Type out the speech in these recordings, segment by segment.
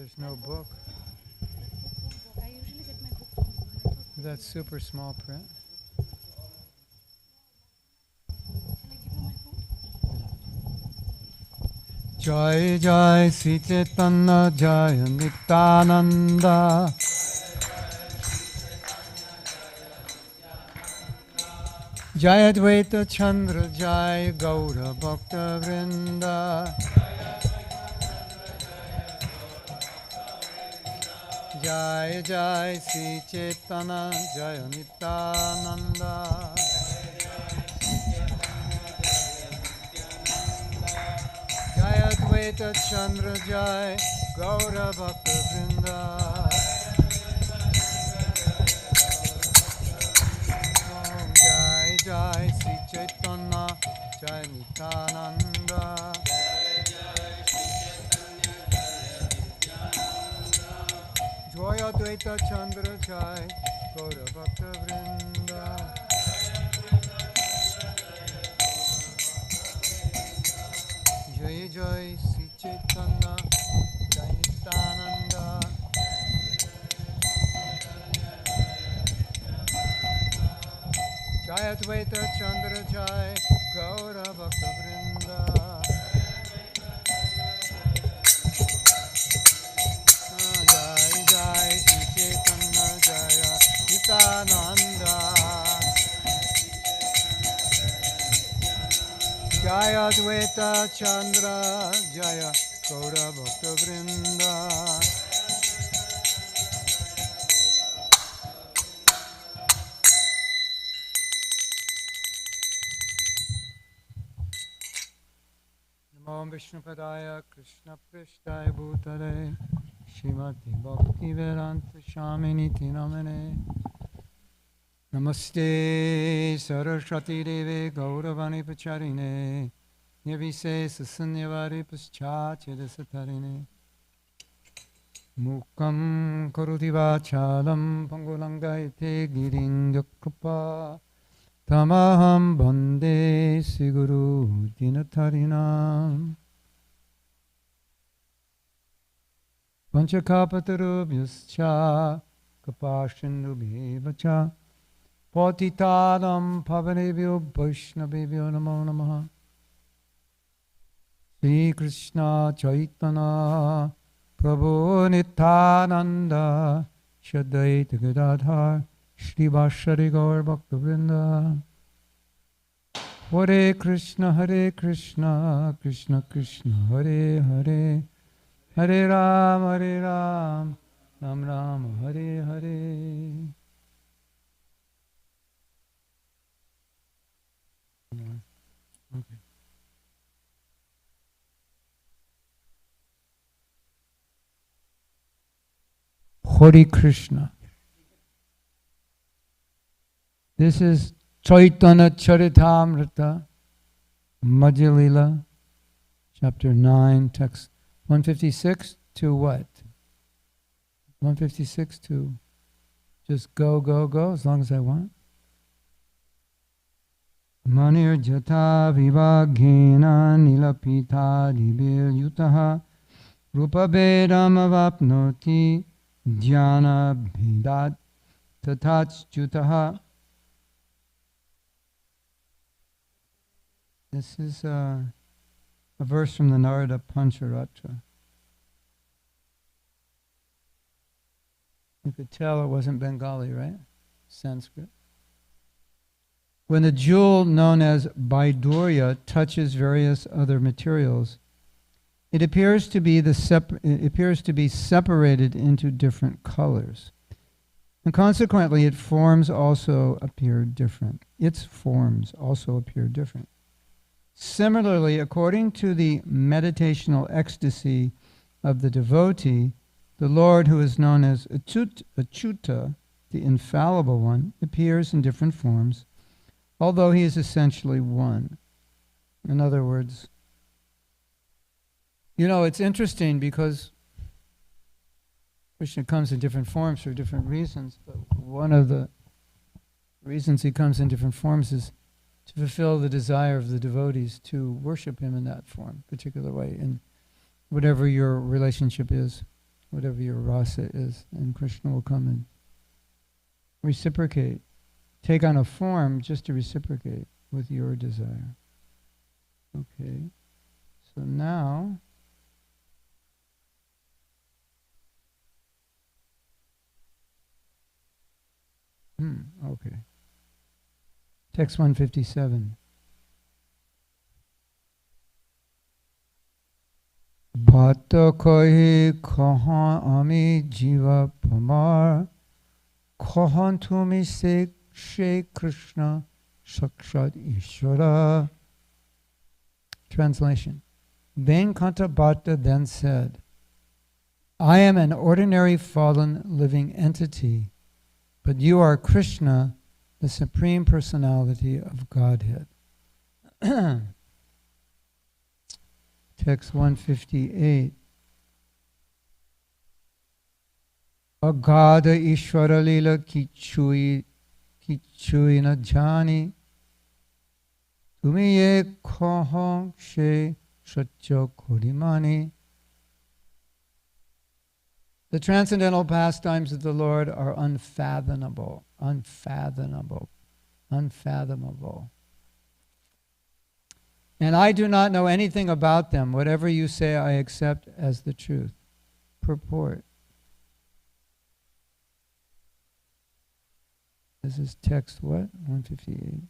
there's no book. I usually get my book from home. That's super small print. Shall I give you my phone? Jai Jai Sri Chaitanya Jai Nityananda Jai Advaita Chandra Jai Gaura Bhakta Vrinda Jai Jai Sri Chaitanya Jai Nityananda Jai Advaita Chandra Jai Gaura Bhakta Vrinda Om Jai Jai Sri Chaitanya Jai Nityananda Jai Advaita Chandra Jai Gaura Bhakta Vrinda Jai Jai Sri Chaitanya Jai Nityananda Jai Advaita Chandra Jai Gaura Bhakta Vrinda Jai Jai Sri Chaitanya Jaya Nityananda Jai Advaita Chandra Jaya Gaura Bhakta Vrinda Namo Vishnupadaya Krishna Prishtaya Bhutale Srimati Bhakti Vedanta Shamini Tinamane Namaste Saraswati Deve Gauravani Pacharine Nirvise Sasanyavari Paschachedasatharine Mukam Karudi Vachalam Pangulangayate Giringakrupa Tamaham Bande Siguru Dinatarinam Panchakapatarubhyascha Kapashinubhyevacha Patitaram Pavanebhyo Vaishnavebhyo Namo Namaha Sri Krishna Chaitanya Prabhu Nityananda Shadvaita Gadadhar Shri Vashari Gaur Bhaktivinoda Hare Krishna Krishna Krishna Hare Hare Hare Ram Ram Ram Hare Hare Okay. Hare Krishna. This is Chaitanya Charitamrita, Madhya Lila, chapter 9, text 156 to what? 156 to just go, as long as I want. Manir jata vivagena nilapita dibir yutaha rupa vedam avapnoti dhyana bhidat tatachutaha. This is a verse from the Narada Pancharatra. You could tell it wasn't Bengali, right? Sanskrit. When the jewel known as vaidūrya touches various other materials, it appears to be separated into different colors. And consequently, its forms also appear different. Similarly, according to the meditational ecstasy of the devotee, the Lord, who is known as Acyuta, the infallible one, appears in different forms, although he is essentially one. In other words, it's interesting because Krishna comes in different forms for different reasons, but one of the reasons he comes in different forms is to fulfill the desire of the devotees to worship him in that form, particular way, in whatever your relationship is whatever your rasa is, and Krishna will come and reciprocate, take on a form just to reciprocate with your desire. Okay, so now okay. Text 157. Bhatta kahi kahan ami jiva pamar kahan tumi se Krishna sakshat Ishvara. Translation. Venkata Bhatta then said, I am an ordinary fallen living entity, but you are Krishna, the Supreme Personality of Godhead. Text 158. Agada Ishvara Lila Kichui na Jani Tumi ye Kahang She Satya Kodimani. The transcendental pastimes of the Lord are unfathomable. And I do not know anything about them. Whatever you say, I accept as the truth. Purport. This is text what? 158.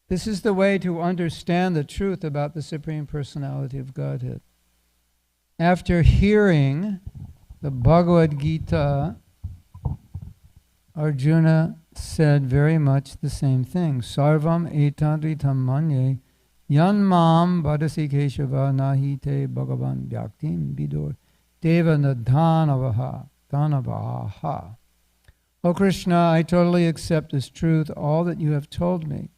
This is the way to understand the truth about the Supreme Personality of Godhead. After hearing the Bhagavad Gita, Arjuna said very much the same thing. Sarvam etadritam manye yanmam vadasi keshava nahite bhagavan vyaktim vidur deva nadhanavaha. O Krishna, I totally accept as truth all that you have told me.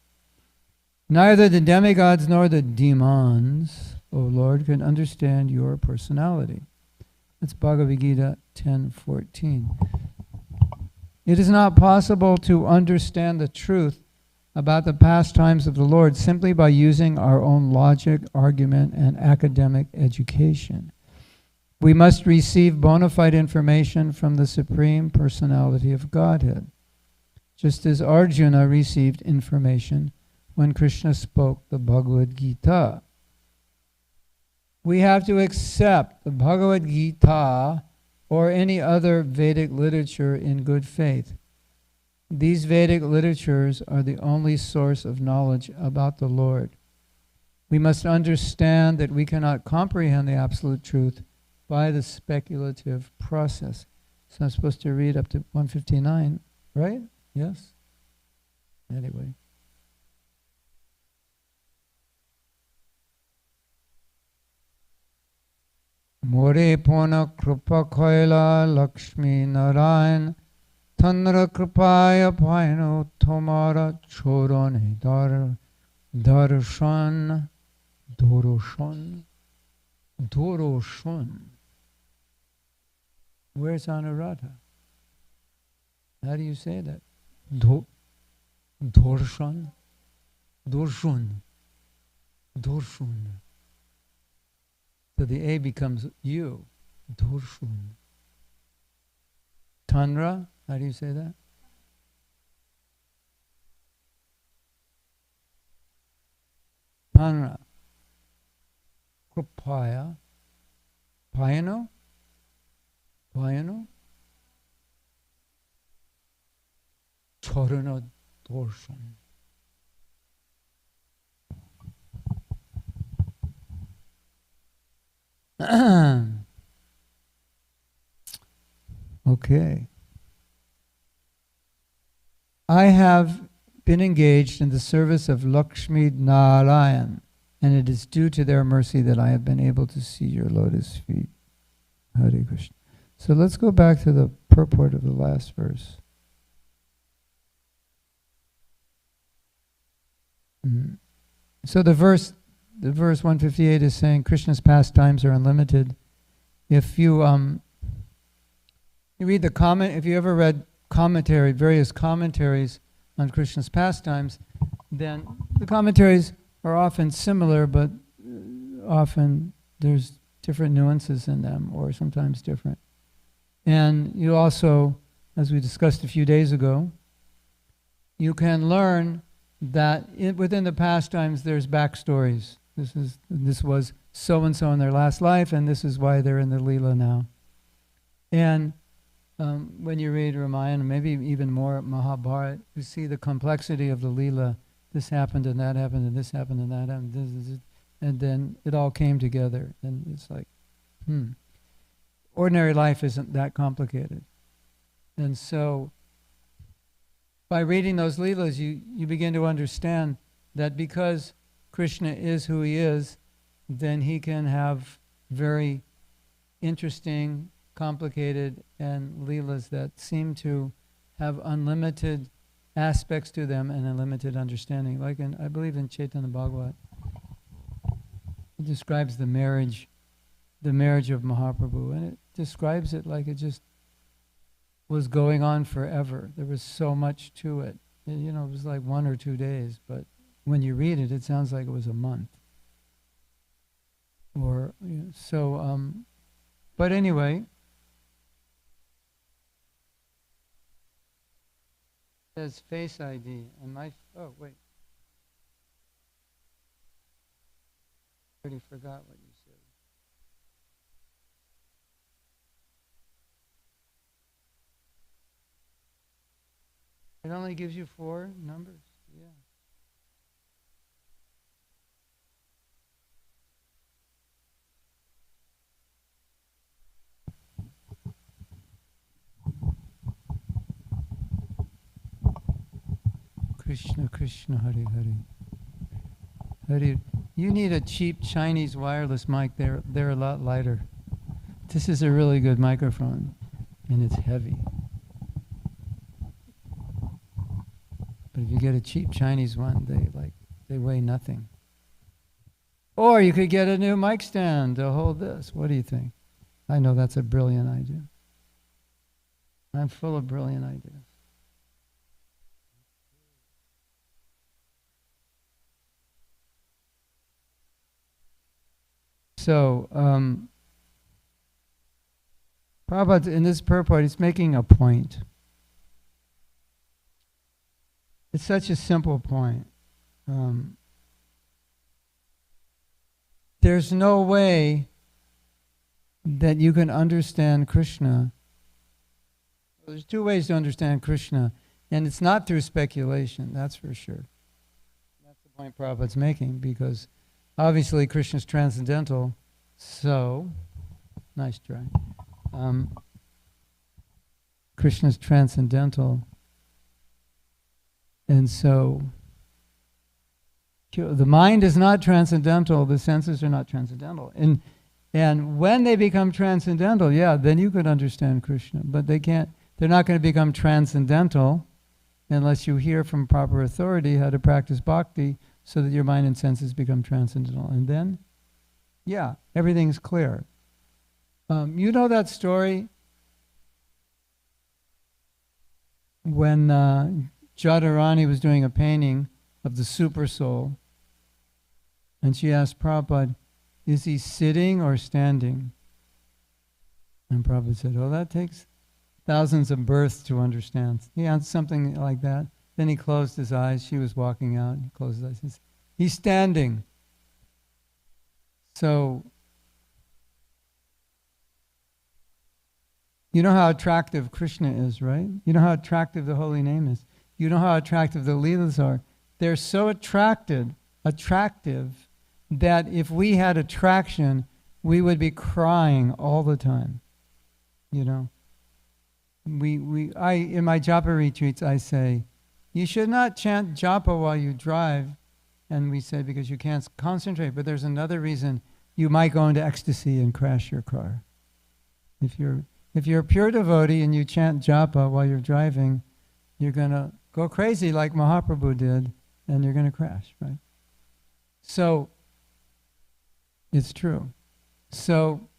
Neither the demigods nor the demons, O Lord, can understand your personality. That's Bhagavad Gita 10:14. It is not possible to understand the truth about the pastimes of the Lord simply by using our own logic, argument, and academic education. We must receive bona fide information from the Supreme Personality of Godhead, just as Arjuna received information when Krishna spoke the Bhagavad Gita. We have to accept the Bhagavad Gita or any other Vedic literature in good faith. These Vedic literatures are the only source of knowledge about the Lord. We must understand that we cannot comprehend the absolute truth by the speculative process. So I'm supposed to read up to 159, right? Yes? Anyway. More pona krupa koila Lakshmi Narayan Tanra kripaya paino tomara choron darshan Doroshon. Where's Anuradha? How do you say that? Dorshan? Dorshun. So the A becomes U. Dorshun. Tanra? How do you say that? Tanra. Krupaya. Payano? Charana Dorshan. Okay. I have been engaged in the service of Lakshmi Narayan, and it is due to their mercy that I have been able to see your lotus feet. Hare Krishna. So let's go back to the purport of the last verse. So the verse 158 is saying Krishna's pastimes are unlimited. If you read the comment, if you ever read various commentaries on Krishna's pastimes, then the commentaries are often similar, but often there's different nuances in them, or sometimes different. And you also, as we discussed a few days ago, you can learn that within the pastimes there's backstories. This was so-and-so in their last life, and this is why they're in the Leela now. And when you read Ramayana, maybe even more Mahabharata, you see the complexity of the Leela. This happened, and that happened, and this happened, and that happened, and then it all came together. And it's like, ordinary life isn't that complicated. And so, by reading those Leelas, you begin to understand that because Krishna is who he is, then he can have very interesting, complicated, and Leelas that seem to have unlimited aspects to them and unlimited understanding. Like I believe in Chaitanya Bhagavat, it describes the marriage of Mahaprabhu, and it describes it like it just was going on forever. There was so much to it. It was like 1 or 2 days, but when you read it, it sounds like it was a month. But anyway, it says Face ID, and oh wait, I already forgot what you said. It only gives you 4 numbers. Yeah. Krishna, Krishna, Hare Hare. Hare. You need a cheap Chinese wireless mic. They're a lot lighter. This is a really good microphone, and it's heavy. But if you get a cheap Chinese one, they weigh nothing. Or you could get a new mic stand to hold this. What do you think? I know that's a brilliant idea. I'm full of brilliant ideas. So, Prabhupada, in this purport, he's making a point. It's such a simple point. There's no way that you can understand Krishna. There's 2 ways to understand Krishna, and it's not through speculation, that's for sure. That's the point Prabhupada's making, because obviously Krishna's transcendental, so, nice try. Krishna's transcendental, and so the mind is not transcendental, the senses are not transcendental. And when they become transcendental, then you could understand Krishna, but they're not going to become transcendental unless you hear from proper authority how to practice bhakti so that your mind and senses become transcendental. And then, everything's clear. You know that story when Jadharani was doing a painting of the super soul, and she asked Prabhupada, is he sitting or standing? And Prabhupada said, that takes thousands of births to understand. He answered something like that. Then he closed his eyes. She was walking out. He closed his eyes. He said, he's standing. So, you know how attractive Krishna is, right? You know how attractive the holy name is. You know how attractive the Leelas are. They're so attractive, that if we had attraction, we would be crying all the time. In my japa retreats, I say, you should not chant japa while you drive. And we say, because you can't concentrate. But there's another reason. You might go into ecstasy and crash your car. If you're a pure devotee and you chant japa while you're driving, you're going to go crazy like Mahaprabhu did, and you're going to crash, right? So, it's true. So,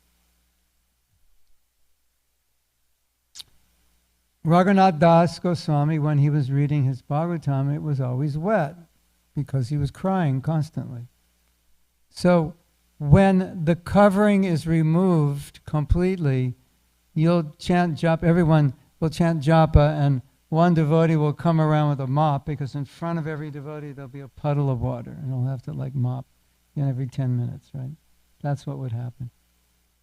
Raghunath Das Goswami, when he was reading his Bhagavatam, it was always wet because he was crying constantly. So, when the covering is removed completely, you'll chant japa, everyone will chant japa, and one devotee will come around with a mop, because in front of every devotee there'll be a puddle of water, and he'll have to like mop every 10 minutes, right? That's what would happen.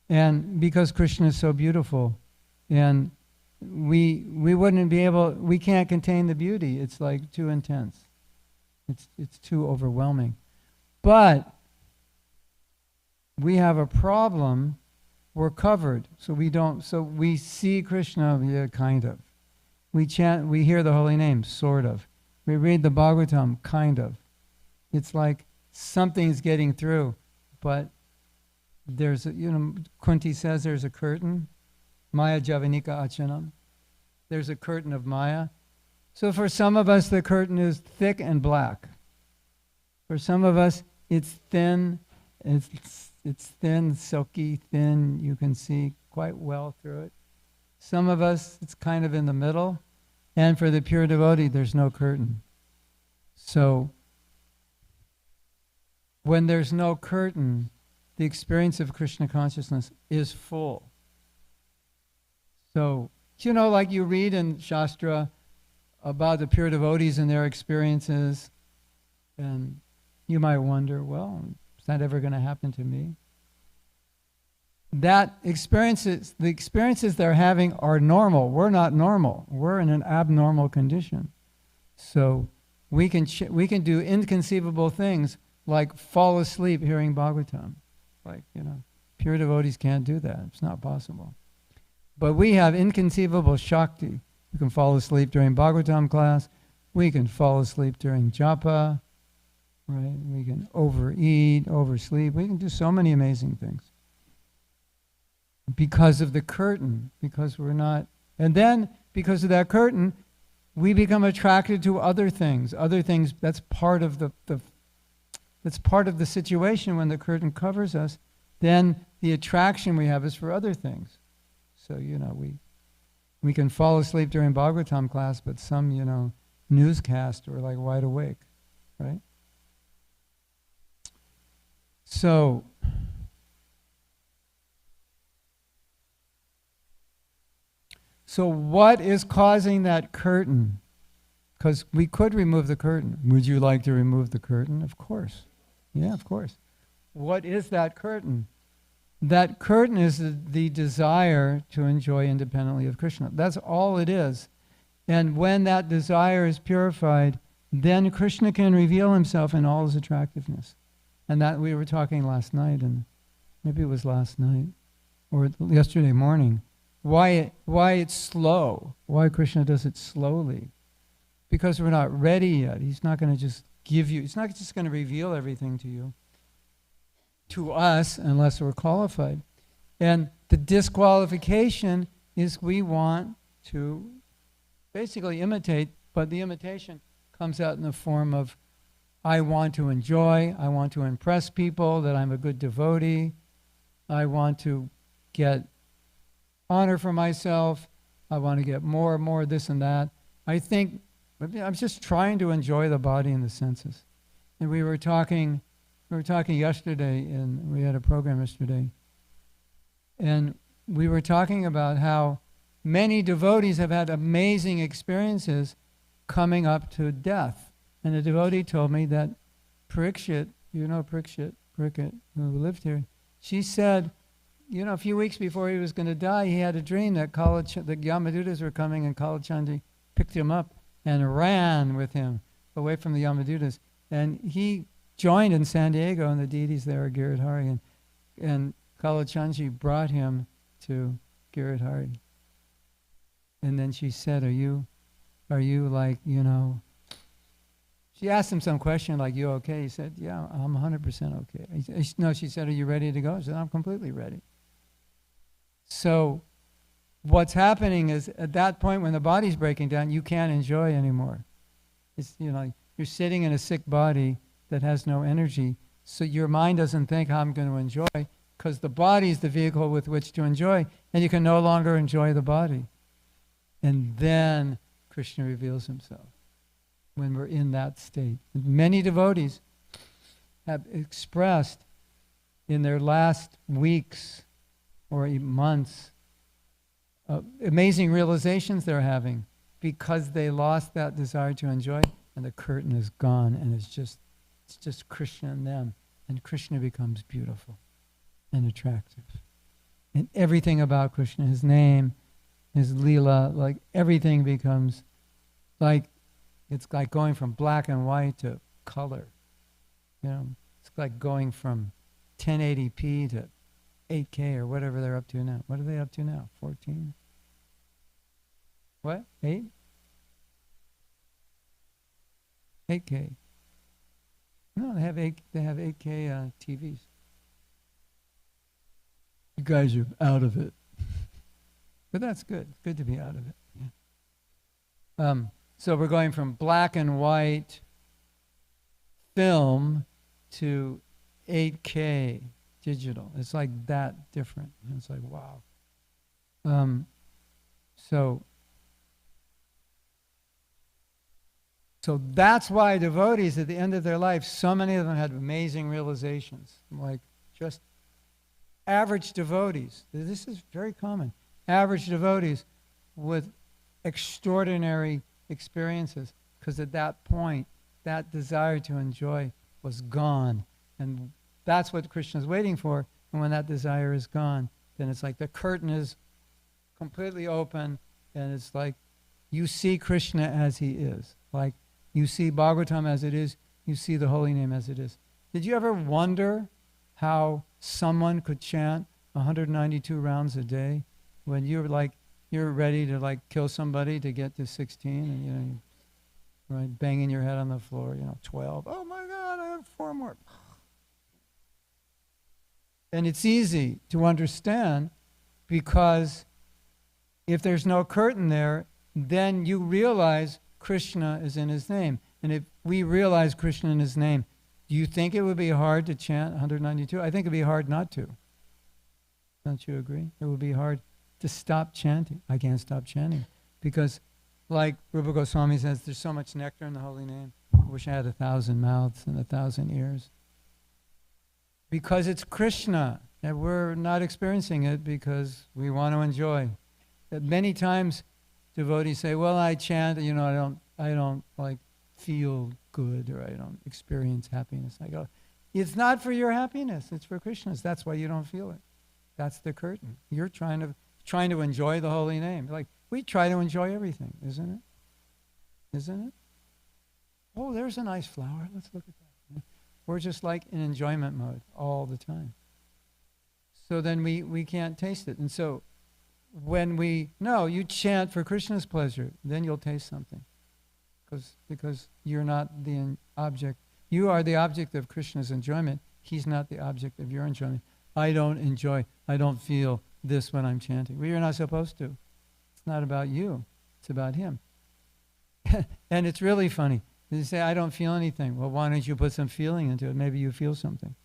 And because Krishna is so beautiful, and we wouldn't be able, we can't contain the beauty. It's like too intense. It's too overwhelming. But we have a problem. We're covered, so we see Krishna, yeah, kind of. We chant, we hear the holy name, sort of. We read the Bhagavatam, kind of. It's like something's getting through, but there's Kunti says there's a curtain, Maya Javanika Achanam. There's a curtain of Maya. So for some of us, the curtain is thick and black. For some of us, it's thin. It's thin, silky, thin. You can see quite well through it. Some of us, it's kind of in the middle. And for the pure devotee, there's no curtain. So when there's no curtain, the experience of Krishna consciousness is full. So, like you read in Shastra about the pure devotees and their experiences, and you might wonder, well, is that ever going to happen to me? The experiences they're having are normal. We're not normal. We're in an abnormal condition. So we can do inconceivable things like fall asleep hearing Bhagavatam. Like, pure devotees can't do that. It's not possible. But we have inconceivable Shakti. We can fall asleep during Bhagavatam class. We can fall asleep during japa. Right? We can overeat, oversleep. We can do so many amazing things. Because of the curtain, because we're not... And then, because of that curtain, we become attracted to other things. Other things, that's part of that's part of the situation when the curtain covers us. Then the attraction we have is for other things. So, we can fall asleep during Bhagavatam class, but some, newscast, we're like wide awake, right? So, what is causing that curtain? Because we could remove the curtain. Would you like to remove the curtain? Of course. Yeah, of course. What is that curtain? That curtain is the desire to enjoy independently of Krishna. That's all it is. And when that desire is purified, then Krishna can reveal himself in all his attractiveness. And that we were talking last night, and maybe it was last night, or yesterday morning, why it's slow, why Krishna does it slowly. Because we're not ready yet. He's not going to just give you, he's not just going to reveal everything to you, to us, unless we're qualified. And the disqualification is we want to basically imitate, but the imitation comes out in the form of, I want to enjoy, I want to impress people that I'm a good devotee, I want to get honor for myself, I want to get more and more this and that. I think, I'm just trying to enjoy the body and the senses. And we were talking yesterday, and we had a program yesterday, and we were talking about how many devotees have had amazing experiences coming up to death. And a devotee told me that Parikshit, Parikshit, who lived here, she said, a few weeks before he was going to die, he had a dream that the Yamadutas were coming, and Kalachandi picked him up and ran with him away from the Yamadutas. And he joined in San Diego, and the deities there are Giridhari, and Kalachandji brought him to Giridhari. And then she said, are you like, she asked him some question like, you okay? He said, yeah, I'm 100% okay. No, she said, are you ready to go? He said, I'm completely ready. So what's happening is, at that point when the body's breaking down, you can't enjoy anymore. It's, you're sitting in a sick body that has no energy, so your mind doesn't think how I'm going to enjoy, because the body is the vehicle with which to enjoy, and you can no longer enjoy the body. And then Krishna reveals himself when we're in that state. Many devotees have expressed in their last weeks or even months, amazing realizations they're having because they lost that desire to enjoy, and the curtain is gone, and it's just Krishna and them, and Krishna becomes beautiful and attractive. And everything about Krishna, his name, his Leela, like everything becomes like, it's like going from black and white to color. You know, it's like going from 1080p to 8K or whatever they're up to now. What are they up to now? 14? What? 8? 8K. No, they have 8K TVs. You guys are out of it. But that's good. It's good to be out of it. Yeah. So we're going from black and white film to 8K digital. It's like that different. And it's like, wow. So that's why devotees at the end of their life, so many of them had amazing realizations. Like just average devotees. This is very common. Average devotees with extraordinary experiences, because at that point, that desire to enjoy was gone. And that's what Krishna's waiting for. And when that desire is gone, then it's like the curtain is completely open, and it's like you see Krishna as he is. Like you see Bhagavatam as it is, you see the holy name as it is. Did you ever wonder how someone could chant 192 rounds a day when you're ready to like kill somebody to get to 16, and you know, right, banging your head on the floor, 12. Oh my God, I have 4 more. And it's easy to understand, because if there's no curtain there, then you realize Krishna is in his name. And if we realize Krishna in his name, do you think it would be hard to chant 192? I think it would be hard not to. Don't you agree? It would be hard to stop chanting. I can't stop chanting. Because like Rupa Goswami says, there's so much nectar in the holy name. I wish I had 1,000 mouths and 1,000 ears. Because it's Krishna, and we're not experiencing it because we want to enjoy. Many times devotees say, well, I chant, I don't like feel good, or I don't experience happiness. I go, it's not for your happiness, it's for Krishna's. That's why you don't feel it. That's the curtain. You're trying to enjoy the holy name. Like, we try to enjoy everything, isn't it? Isn't it? Oh, there's a nice flower. Let's look at that. We're just like in enjoyment mode all the time. So then we can't taste it. And so when you chant for Krishna's pleasure, then you'll taste something. Because you're not the object. You are the object of Krishna's enjoyment. He's not the object of your enjoyment. I don't feel this when I'm chanting. Well, you're not supposed to. It's not about you. It's about him. And it's really funny. You say, I don't feel anything. Well, why don't you put some feeling into it? Maybe you feel something.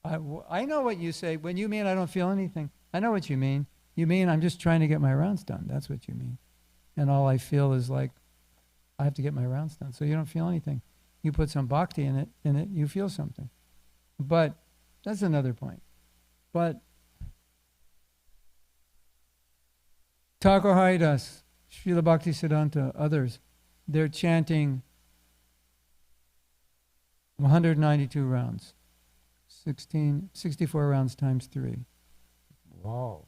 I know what you say. When you mean I don't feel anything, I know what you mean. You mean I'm just trying to get my rounds done. That's what you mean. And all I feel is like, I have to get my rounds done. So you don't feel anything. You put some bhakti in it, you feel something. But that's another point. But Thakur Haridas, Srila Bhaktisiddhanta, others, they're chanting 192 rounds. 64 rounds times 3. Wow.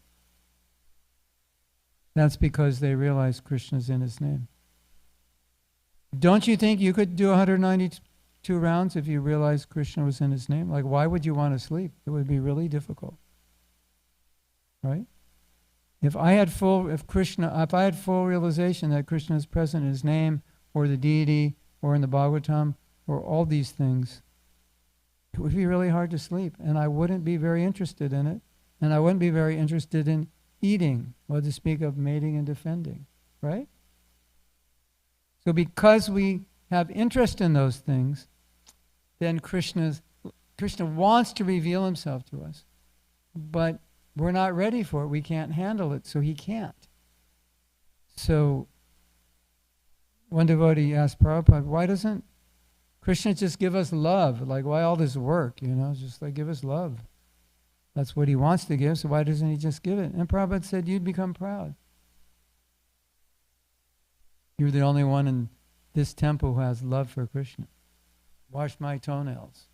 That's because they realize Krishna's in his name. Don't you think you could do 192 rounds if you realized Krishna was in his name? Like, why would you want to sleep? It would be really difficult. Right? If I had full realization that Krishna is present in his name, or the deity, or in the Bhagavatam, or all these things, it would be really hard to sleep. And I wouldn't be very interested in it. And I wouldn't be very interested in eating, what to speak of mating and defending. Right? So because we have interest in those things, then Krishna wants to reveal himself to us. But we're not ready for it. We can't handle it, so he can't. So one devotee asked Prabhupada, why doesn't Krishna, just give us love. Like, why all this work? Just like, give us love. That's what he wants to give, so why doesn't he just give it? And Prabhupada said, you'd become proud. You're the only one in this temple who has love for Krishna. Wash my toenails.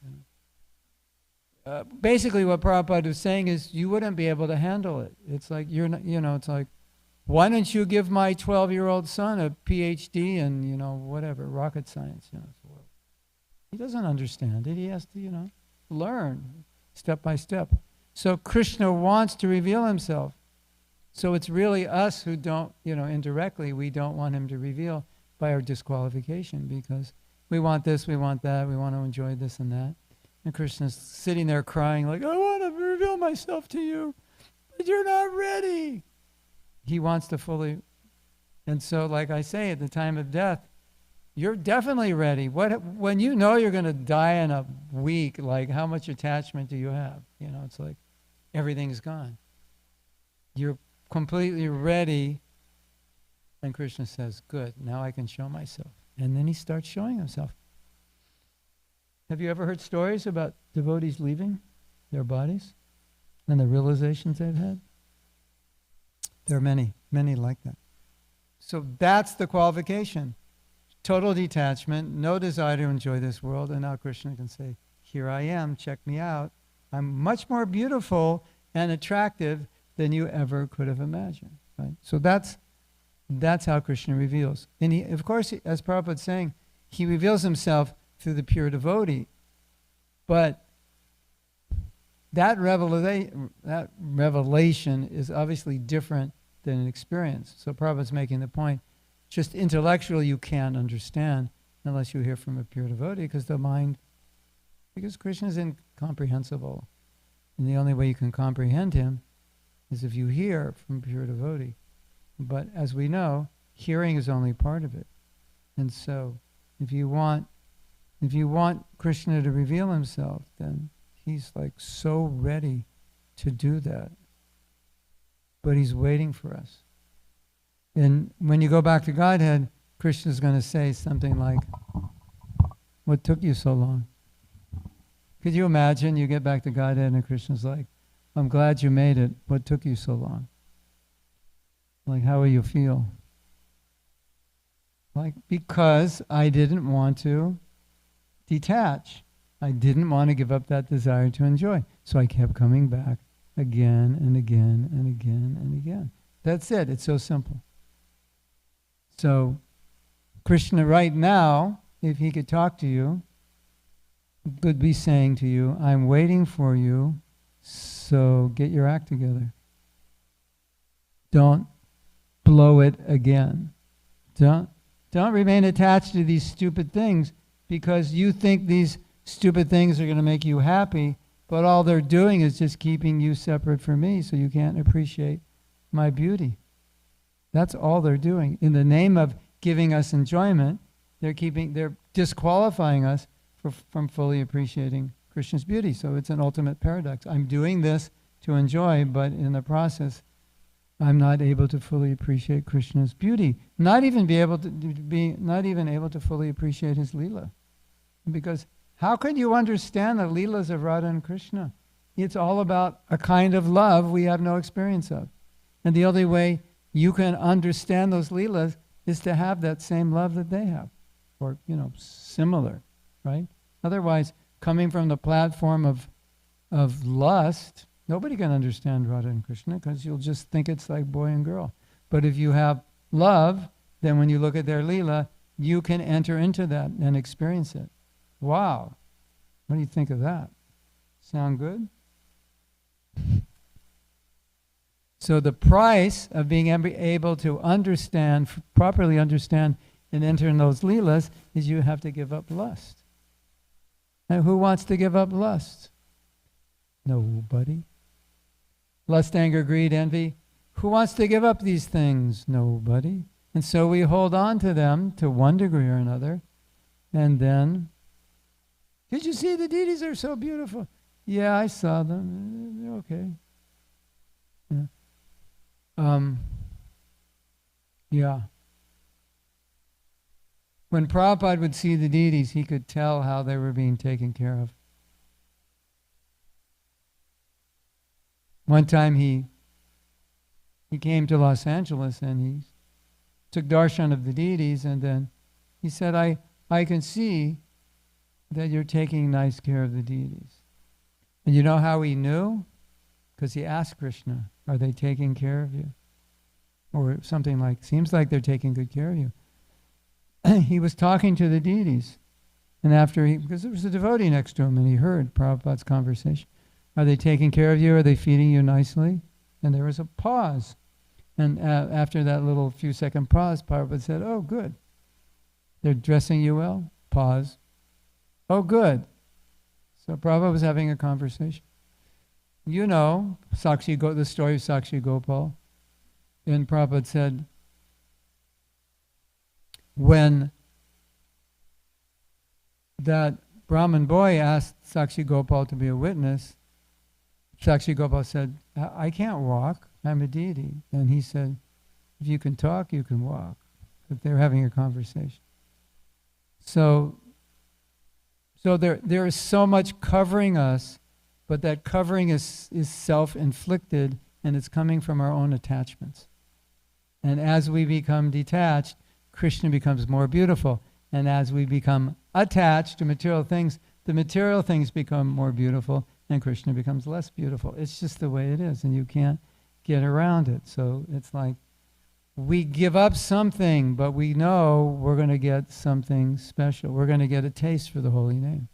Basically what Prabhupada was saying is, you wouldn't be able to handle it. It's like, you're not, it's like, why don't you give my 12-year-old son a PhD in, whatever, rocket science? He doesn't understand it. He has to, learn step by step. So Krishna wants to reveal himself. So it's really us who don't, indirectly, we don't want him to reveal by our disqualification, because we want this, we want that, we want to enjoy this and that. And Krishna's sitting there crying like, I want to reveal myself to you, but you're not ready. He wants to fully. And so, like I say, at the time of death, you're definitely ready. When you know you're going to die in a week, like, how much attachment do you have? It's like everything's gone. You're completely ready. And Krishna says, good, now I can show myself. And then he starts showing himself. Have you ever heard stories about devotees leaving their bodies and the realizations they've had? There are many, many like that. So that's the qualification. Total detachment, no desire to enjoy this world, and now Krishna can say, here I am, check me out. I'm much more beautiful and attractive than you ever could have imagined. Right? So that's how Krishna reveals. And he, of course, as Prabhupada's saying, he reveals himself through the pure devotee. But that revelation is obviously different than an experience. So Prabhupada's making the point, just intellectually you can't understand unless you hear from a pure devotee, because Krishna is incomprehensible. And the only way you can comprehend him is if you hear from a pure devotee. But as we know, hearing is only part of it. And so if you want Krishna to reveal himself, then he's like so ready to do that. But he's waiting for us. And when you go back to Godhead, Krishna's going to say something like, what took you so long? Could you imagine you get back to Godhead and Krishna's like, I'm glad you made it. What took you so long? Like, how will you feel? Like, because I didn't want to detach. I didn't want to give up that desire to enjoy. So I kept coming back again and again and again and again. That's it. It's so simple. So Krishna right now, if he could talk to you, could be saying to you, I'm waiting for you, so get your act together. Don't blow it again. Don't remain attached to these stupid things because you think these stupid things are going to make you happy, but all they're doing is just keeping you separate from me so you can't appreciate my beauty. That's all they're doing. In the name of giving us enjoyment, they're disqualifying us from fully appreciating Krishna's beauty. So it's an ultimate paradox. I'm doing this to enjoy, but in the process, I'm not able to fully appreciate Krishna's beauty. Not even able to fully appreciate his Leela. Because how can you understand the Leelas of Radha and Krishna? It's all about a kind of love we have no experience of. And the only way you can understand those Leelas is to have that same love that they have. Or, similar, right? Otherwise, coming from the platform of lust, nobody can understand Radha and Krishna because you'll just think it's like boy and girl. But if you have love, then when you look at their Leela, you can enter into that and experience it. Wow. What do you think of that? Sound good? So the price of being able to understand, properly understand, and enter in those Leelas is you have to give up lust. Now, who wants to give up lust? Nobody. Lust, anger, greed, envy. Who wants to give up these things? Nobody. And so we hold on to them to one degree or another. And then, did you see the deities are so beautiful? Yeah, I saw them. They're okay. Yeah. Yeah. When Prabhupada would see the deities, he could tell how they were being taken care of. One time he came to Los Angeles and he took darshan of the deities, and then he said, I can see that you're taking nice care of the deities. And you know how he knew? Because he asked Krishna, are they taking care of you? Or something like, seems like they're taking good care of you. He was talking to the deities. And because there was a devotee next to him, and he heard Prabhupada's conversation. Are they taking care of you? Are they feeding you nicely? And there was a pause. And after that little few second pause, Prabhupada said, oh, good. They're dressing you well? Pause. Oh, good. So Prabhupada was having a conversation. You know, the story of Sakshi Gopal. And Prabhupada said, when that Brahmin boy asked Sakshi Gopal to be a witness, Sakshi Gopal said, I can't walk, I'm a deity. And he said, if you can talk, you can walk. But they were having a conversation. So there is so much covering us, but that covering is self-inflicted, and it's coming from our own attachments. And as we become detached, Krishna becomes more beautiful. And as we become attached to material things, the material things become more beautiful, and Krishna becomes less beautiful. It's just the way it is, and you can't get around it. So it's like we give up something, but we know we're going to get something special. We're going to get a taste for the holy name.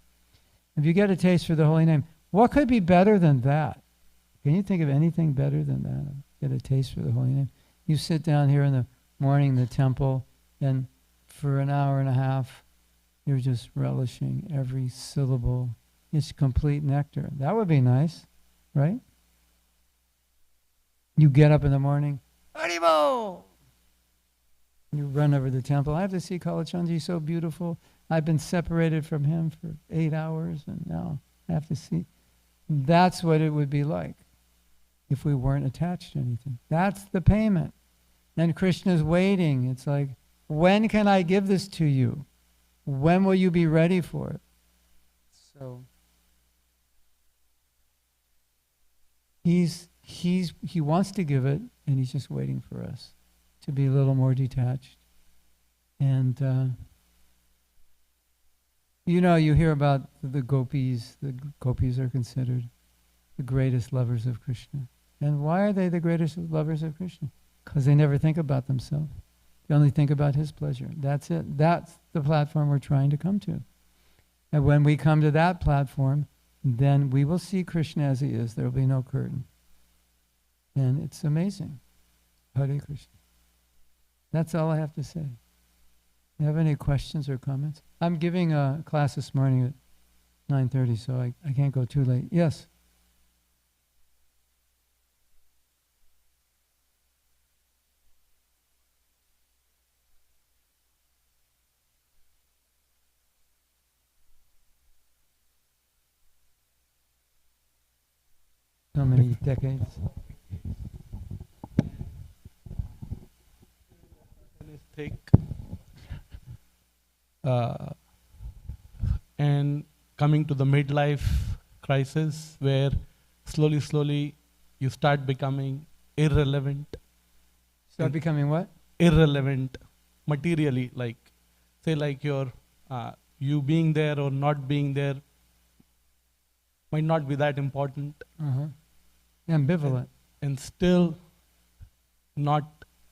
If you get a taste for the holy name, what could be better than that? Can you think of anything better than that? Get a taste for the holy name. You sit down here in the morning in the temple, and for an hour and a half, you're just relishing every syllable. It's complete nectar. That would be nice, right? You get up in the morning, Haribol! You run over the temple. I have to see Kalachandji, so beautiful. I've been separated from him for 8 hours, and now I have to see. That's what it would be like if we weren't attached to anything. That's the payment. And Krishna's waiting. It's like, when can I give this to you? When will you be ready for it? So he wants to give it, and he's just waiting for us to be a little more detached. And you hear about the gopis. The gopis are considered the greatest lovers of Krishna. And why are they the greatest lovers of Krishna? Because they never think about themselves. They only think about his pleasure. That's it. That's the platform we're trying to come to. And when we come to that platform, then we will see Krishna as he is. There will be no curtain. And it's amazing. Hare Krishna. That's all I have to say. You have any questions or comments? I'm giving a class this morning at 9:30, so I can't go too late. Yes? So many decades. Thick, and coming to the midlife crisis where slowly you start becoming irrelevant. Start becoming what? Irrelevant materially, like say like your you being there or not being there might not be that important. Ambivalent. And still not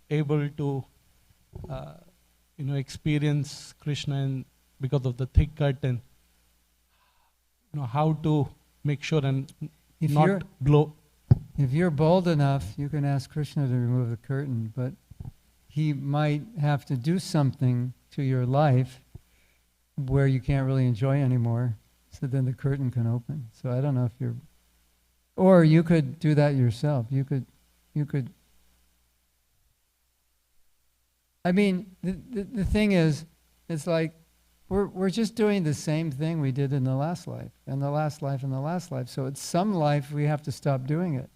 able to experience Krishna, and because of the thick cut, and how to make sure and not blow. If you're bold enough, you can ask Krishna to remove the curtain, but he might have to do something to your life where you can't really enjoy anymore, so then the curtain can open. So I don't know if you're, or you could do that yourself. You could. I mean, the thing is, it's like we're just doing the same thing we did in the last life, and the last life, and the last life. So at some life we have to stop doing it.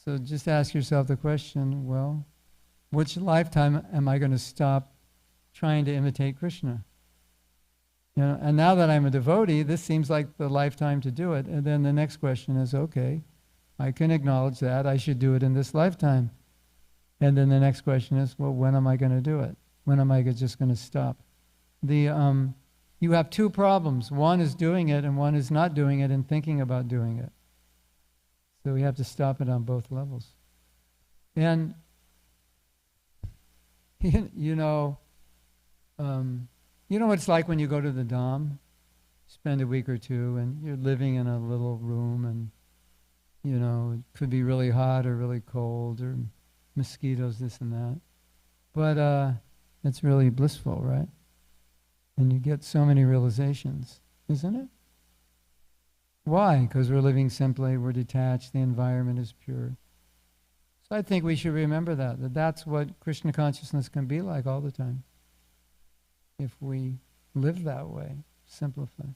So just ask yourself the question, well, which lifetime am I going to stop trying to imitate Krishna. You know, and now that I'm a devotee, this seems like the lifetime to do it. And then the next question is, okay, I can acknowledge that. I should do it in this lifetime. And then the next question is, well, when am I going to do it? When am I just going to stop? You have two problems. One is doing it, and one is not doing it and thinking about doing it. So we have to stop it on both levels. And, you know what it's like when you go to the Dham, spend a week or two, and you're living in a little room, and, you know, it could be really hot or really cold, or mosquitoes, this and that. But it's really blissful, right? And you get so many realizations, isn't it? Why? Because we're living simply, we're detached, the environment is pure. So I think we should remember that that's what Krishna consciousness can be like all the time. If we live that way, simplify.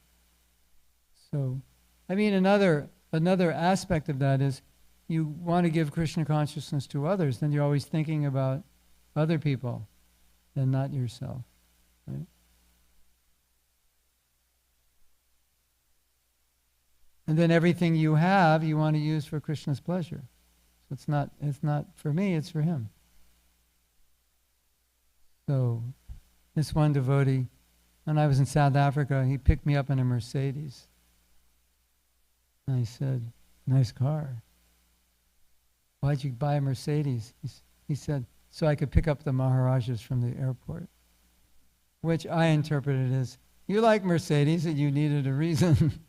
So, I mean, another aspect of that is you want to give Krishna consciousness to others, then you're always thinking about other people and not yourself, right? And then everything you have, you want to use for Krishna's pleasure. So it's not for me, it's for him. So this one devotee, when I was in South Africa, he picked me up in a Mercedes. And I said, nice car. Why'd you buy a Mercedes? He said, so I could pick up the Maharajas from the airport. Which I interpreted as, you like Mercedes and you needed a reason.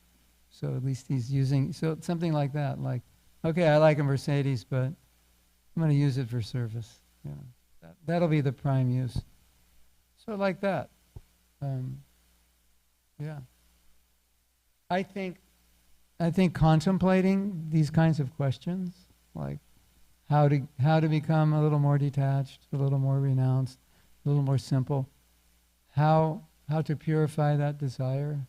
So at least he's using, so something like that, like, okay, I like a Mercedes, but I'm going to use it for service. You know, that'll be the prime use. So like that. Yeah. I think contemplating these kinds of questions, like how to become a little more detached, a little more renounced, a little more simple, how to purify that desire.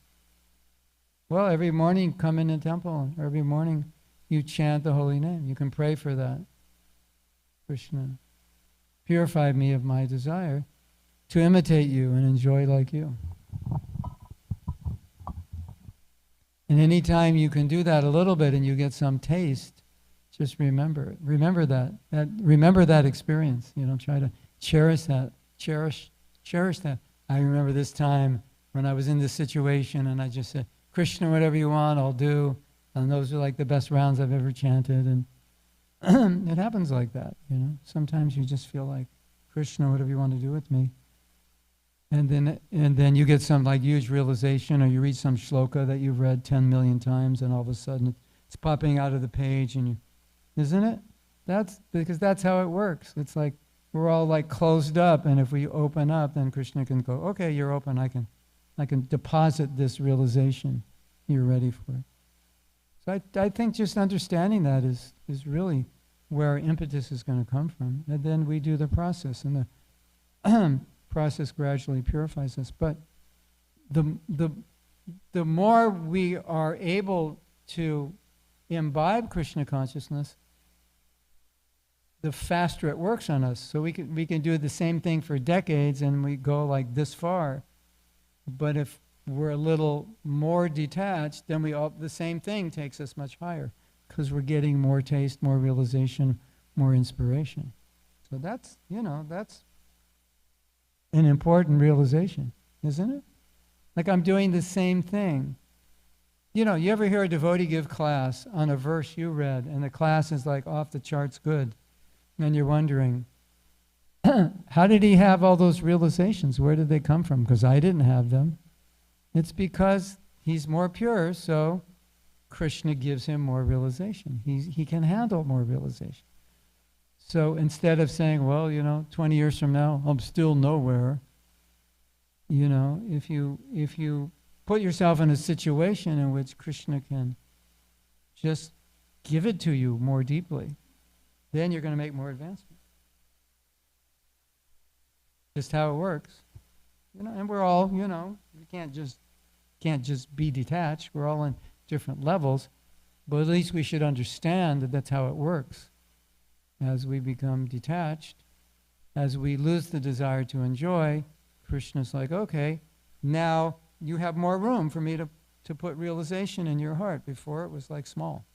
Well, every morning come in the temple, every morning you chant the holy name. You can pray for that. Krishna, purify me of my desire to imitate you and enjoy like you. And anytime you can do that a little bit and you get some taste, just remember it. Remember that experience. You know, try to cherish that. Cherish that. I remember this time when I was in this situation and I just said, Krishna, whatever you want, I'll do. And those are like the best rounds I've ever chanted. And it happens like that, you know. Sometimes you just feel like, Krishna, whatever you want to do with me. And then you get some like huge realization, or you read some shloka that you've read 10 million times, and all of a sudden it's popping out of the page, and isn't it? That's because that's how it works. It's like we're all like closed up, and if we open up, then Krishna can go, okay, you're open, I can deposit this realization. You're ready for it. So I think just understanding that is really where our impetus is going to come from. And then we do the process, and the process gradually purifies us. But the more we are able to imbibe Krishna consciousness, the faster it works on us. So we can do the same thing for decades, and we go like this far. But if we're a little more detached, then the same thing takes us much higher, because we're getting more taste, more realization, more inspiration. So that's an important realization, isn't it? Like I'm doing the same thing. You know, you ever hear a devotee give class on a verse you read, and the class is like off the charts good, and you're wondering, how did he have all those realizations? Where did they come from? Because I didn't have them. It's because he's more pure, so Krishna gives him more realization. He can handle more realization. So instead of saying, well, 20 years from now, I'm still nowhere, if you put yourself in a situation in which Krishna can just give it to you more deeply, then you're going to make more advancement. Just how it works. And we're all, we can't just be detached. We're all in different levels, but at least we should understand that that's how it works. As we become detached, as we lose the desire to enjoy, Krishna's like, okay, now you have more room for me to put realization in your heart. Before it was like small.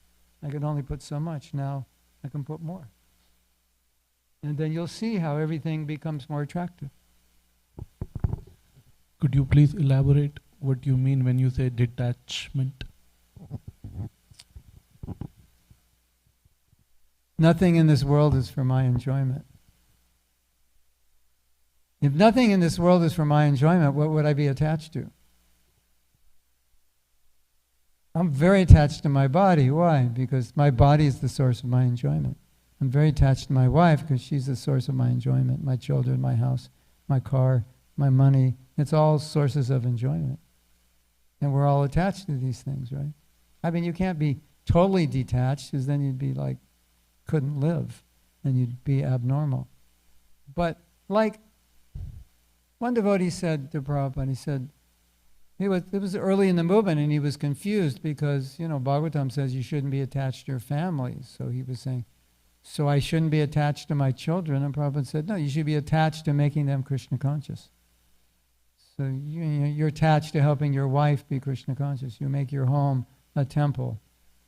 I could only put so much. Now I can put more. And then you'll see how everything becomes more attractive. Could you please elaborate what you mean when you say detachment? Nothing in this world is for my enjoyment. If nothing in this world is for my enjoyment, what would I be attached to? I'm very attached to my body. Why? Because my body is the source of my enjoyment. I'm very attached to my wife because she's the source of my enjoyment. My children, my house, my car, my money. It's all sources of enjoyment. And we're all attached to these things, right? I mean, you can't be totally detached because then you'd be like, couldn't live and you'd be abnormal. But like one devotee said to Prabhupada, he said, it was early in the movement and he was confused because, Bhagavatam says you shouldn't be attached to your family. So he was saying, so I shouldn't be attached to my children? And Prabhupada said, no, you should be attached to making them Krishna conscious. So you're attached to helping your wife be Krishna conscious. You make your home a temple.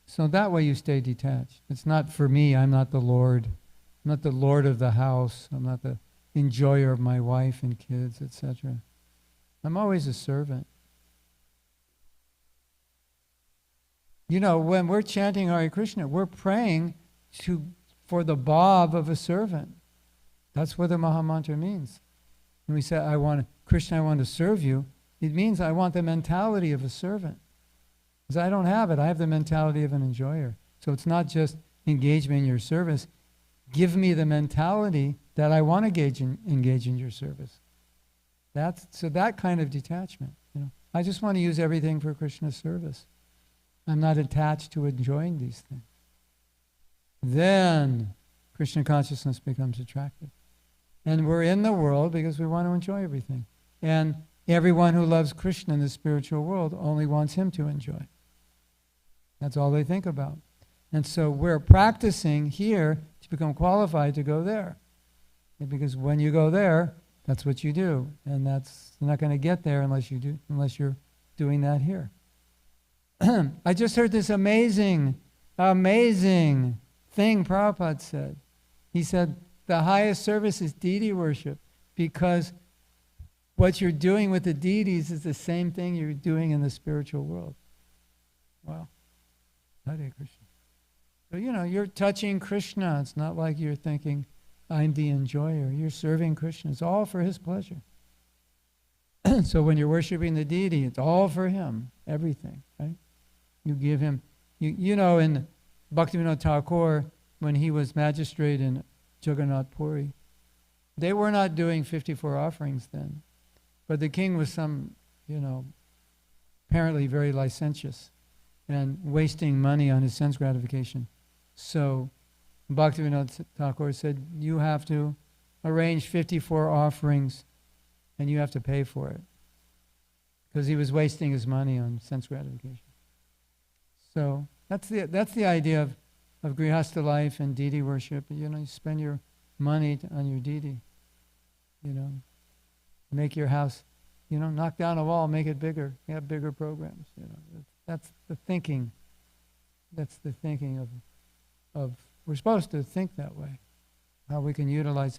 So that way you stay detached. It's not for me, I'm not the Lord. I'm not the Lord of the house. I'm not the enjoyer of my wife and kids, etc. I'm always a servant. When we're chanting Hare Krishna, we're praying for the bhav of a servant. That's what the Mahamantra means. When we say, Krishna, I want to serve you, it means I want the mentality of a servant. Because I don't have it. I have the mentality of an enjoyer. So it's not just engage me in your service. Give me the mentality that I want to engage in your service. So that kind of detachment. I just want to use everything for Krishna's service. I'm not attached to enjoying these things. Then Krishna consciousness becomes attractive. And we're in the world because we want to enjoy everything. And everyone who loves Krishna in the spiritual world only wants him to enjoy. That's all they think about. And so we're practicing here to become qualified to go there. And because when you go there, that's what you do. And you're not going to get there unless you're doing that here. I just heard this amazing thing Prabhupada said. He said, the highest service is deity worship because what you're doing with the deities is the same thing you're doing in the spiritual world. Wow. Hare Krishna. So, you're touching Krishna. It's not like you're thinking, I'm the enjoyer. You're serving Krishna. It's all for his pleasure. So when you're worshiping the deity, it's all for him. Everything, right? You give him, in Bhaktivinoda Thakur, when he was magistrate in Jagannath Puri, they were not doing 54 offerings then. But the king was apparently very licentious and wasting money on his sense gratification. So Bhaktivinoda Thakur said, you have to arrange 54 offerings and you have to pay for it. Because he was wasting his money on sense gratification. So that's the idea of grihastha life and deity worship. You spend your money on your deity. Make your house, knock down a wall, make it bigger. Have bigger programs. That's the thinking. That's the thinking of we're supposed to think that way. How we can utilize,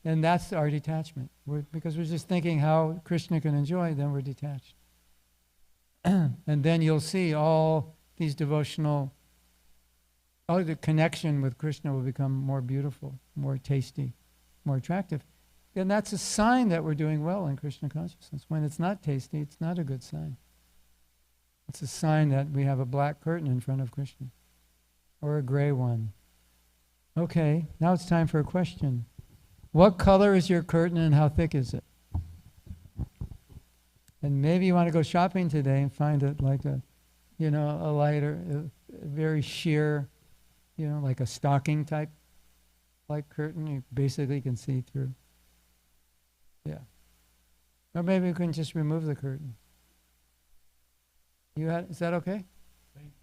and that's our detachment. Because we're just thinking how Krishna can enjoy, then we're detached. And then you'll see all these devotional, all the connection with Krishna will become more beautiful, more tasty, more attractive. And that's a sign that we're doing well in Krishna consciousness. When it's not tasty, it's not a good sign. It's a sign that we have a black curtain in front of Krishna, or a gray one. Okay, now it's time for a question. What color is your curtain and how thick is it? And maybe you want to go shopping today and find it like a lighter, a very sheer, like a stocking type like curtain. You basically can see through. Yeah. Or maybe we can just remove the curtain. Is that okay?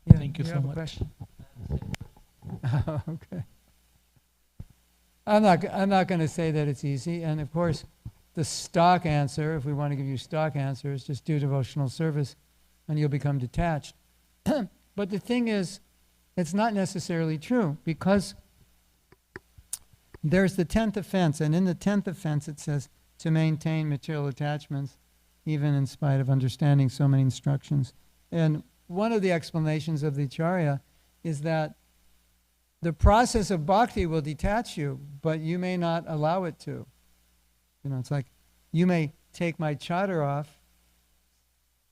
Yeah, Thank you so much. Question? Okay. I'm not going to say that it's easy, and of course, the stock answer. If we want to give you stock answers, just do devotional service and you'll become detached. But the thing is, it's not necessarily true, because there's the 10th offense, and in the 10th offense it says to maintain material attachments even in spite of understanding so many instructions. And one of the explanations of the Acharya is that the process of bhakti will detach you, but you may not allow it to. You know, it's like, you may take my chadar off,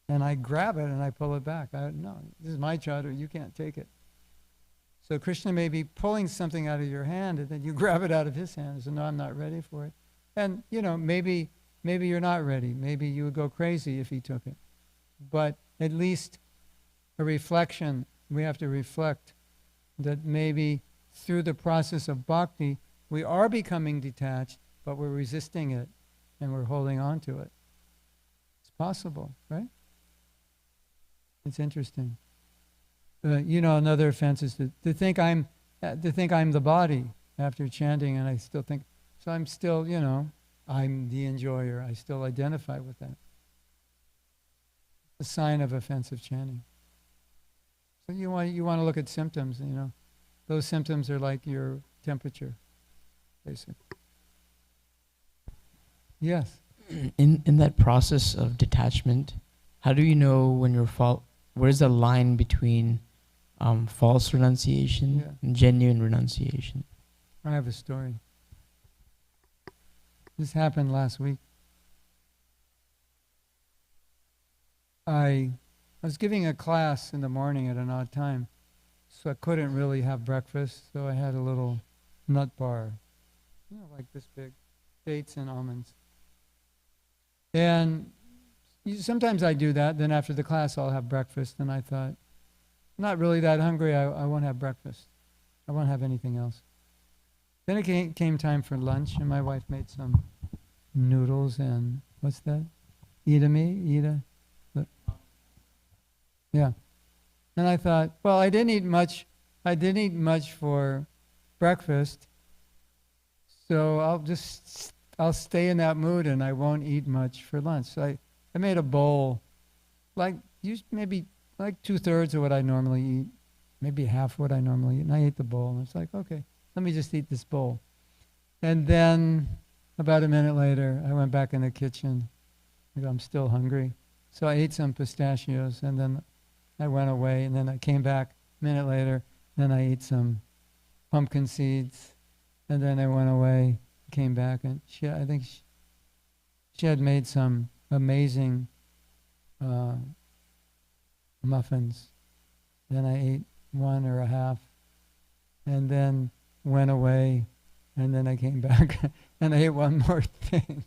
and I grab it and I pull it back. No, this is my chadar, you can't take it. So Krishna may be pulling something out of your hand, and then you grab it out of his hand and say, no, I'm not ready for it. And, you know, maybe you're not ready. Maybe you would go crazy if he took it. But at least a reflection, we have to reflect that maybe through the process of bhakti, we are becoming detached, but we're resisting it and we're holding on to it. It's possible, right? It's interesting. You know, another offense is to think I'm the body after chanting, and I still think, so I'm still, you know, I'm the enjoyer. I still identify with that. A sign of offensive chanting. So you want to look at symptoms, you know. Those symptoms are like your temperature, basically. Yes. In that process of detachment, how do you know when you're where's the line between false renunciation and genuine renunciation? I have a story. This happened last week. I was giving a class in the morning at an odd time, so I couldn't really have breakfast, so I had a little nut bar, you know, like this big, dates and almonds. And sometimes I do that, then after the class I'll have breakfast, and I thought, I'm not really that hungry, I won't have breakfast. I won't have anything else. Then it came time for lunch, and my wife made some noodles and, what's that? Ida? Yeah. And I thought, well, I didn't eat much for breakfast, so I'll stay in that mood and I won't eat much for lunch. So I made a bowl, maybe like 2/3 of what I normally eat, maybe half what I normally eat, and I ate the bowl, and it's like, okay, let me just eat this bowl. And then about a minute later, I went back in the kitchen. I go, I'm still hungry. So I ate some pistachios, and then I went away, and then I came back a minute later, then I ate some pumpkin seeds, and then I went away, came back, and I think she had made some amazing muffins. Then I ate one or a half, and then went away, and then I came back, and I ate one more thing.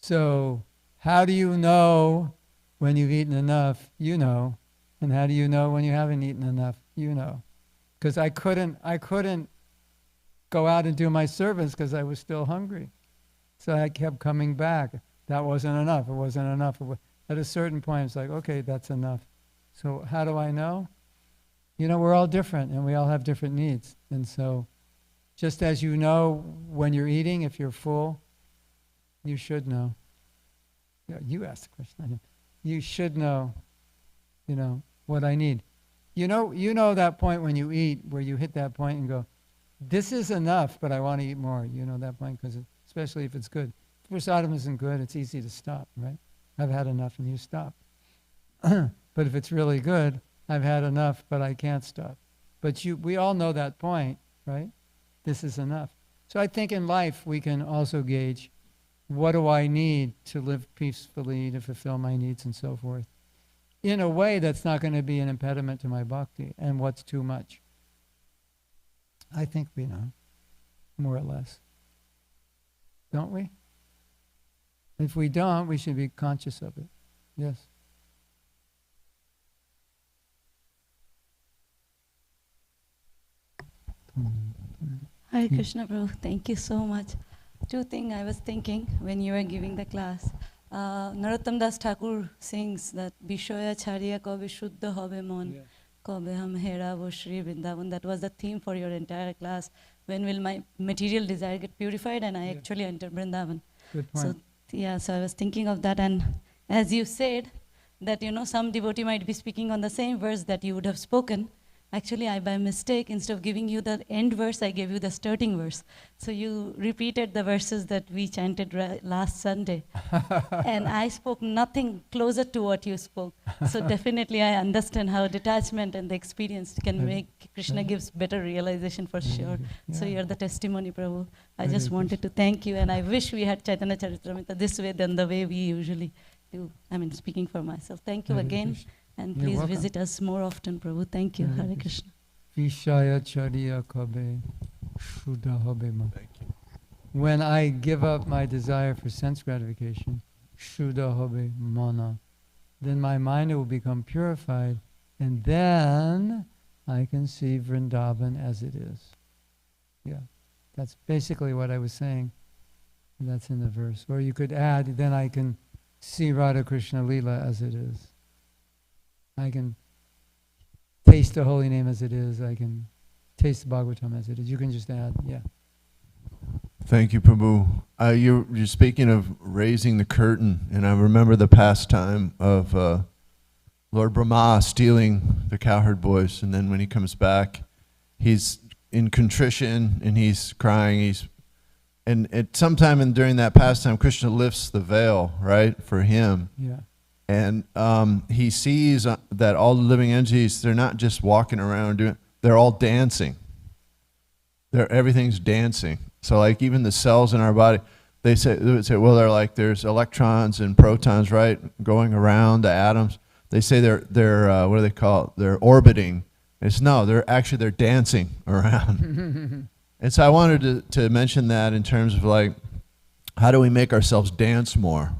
So how do you know when you've eaten enough? You know. And how do you know when you haven't eaten enough? You know. Because I couldn't go out and do my service because I was still hungry. So I kept coming back. That wasn't enough. It wasn't enough. At a certain point, it's like, okay, that's enough. So how do I know? You know, we're all different, and we all have different needs. And so just as you know when you're eating, if you're full, you should know. Yeah, you asked the question. You should know, you know, what I need. You know that point when you eat, where you hit that point and go, this is enough, but I want to eat more. You know that point, because especially if it's good. If prasadam isn't good, it's easy to stop, right? I've had enough, and you stop. But if it's really good, I've had enough, but I can't stop. But we all know that point, right? This is enough. So I think in life we can also gauge, what do I need to live peacefully, to fulfill my needs, and so forth, in a way that's not going to be an impediment to my bhakti, and what's too much. I think we know, more or less. Don't we? If we don't, we should be conscious of it. Yes. Hare Krishna Prabhu, thank you so much. Two things I was thinking when you were giving the class. Narottam Das Thakur sings that Bishoya Chariya Kabe Shuddha Hobe Mon, Kabe Ham Herabo Shri Vrindavan. That was the theme for your entire class. When will my material desire get purified and I actually enter Vrindavan? Good So point. yeah, so I was thinking of that, and as you said, that some devotee might be speaking on the same verse that you would have spoken. Actually, I by mistake, instead of giving you the end verse, I gave you the starting verse. So you repeated the verses that we chanted last Sunday. And I spoke nothing closer to what you spoke. So definitely I understand how detachment and the experience can make Krishna gives better realization for sure. So Yeah. you're the testimony, Prabhu. I Hare just wanted to thank you, and I wish we had Chaitanya Charitamrita this way than the way we usually do. I mean, speaking for myself. Thank you Hare again. Krishna. And You're please welcome. visit us more often, Prabhu. Thank you. Hare Hare Krishna. Krishna. Vishaya chariya kabe shuddha hobe ma. Thank you. When I give up my desire for sense gratification, shuddha hobe mana, then my mind will become purified, and then I can see Vrindavan as it is. Yeah, that's basically what I was saying. That's in the verse. Or you could add, then I can see Radha Krishna Leela as it is. I can taste the holy name as it is. I can taste the Bhagavatam as it is. You can just add, yeah. Thank you, Prabhu. You're speaking of raising the curtain, and I remember the pastime of Lord Brahma stealing the cowherd boys, and then when he comes back, he's in contrition and he's crying. And at sometime during that pastime, Krishna lifts the veil, right, for him. Yeah. And he sees that all the living entities, they're not just walking around they're all dancing. Everything's dancing. So like even the cells in our body, they would say, well, they're like, there's electrons and protons, right, going around the atoms. They say they're what do they call it? They're orbiting. They're dancing around. And so I wanted to mention that in terms of like, how do we make ourselves dance more?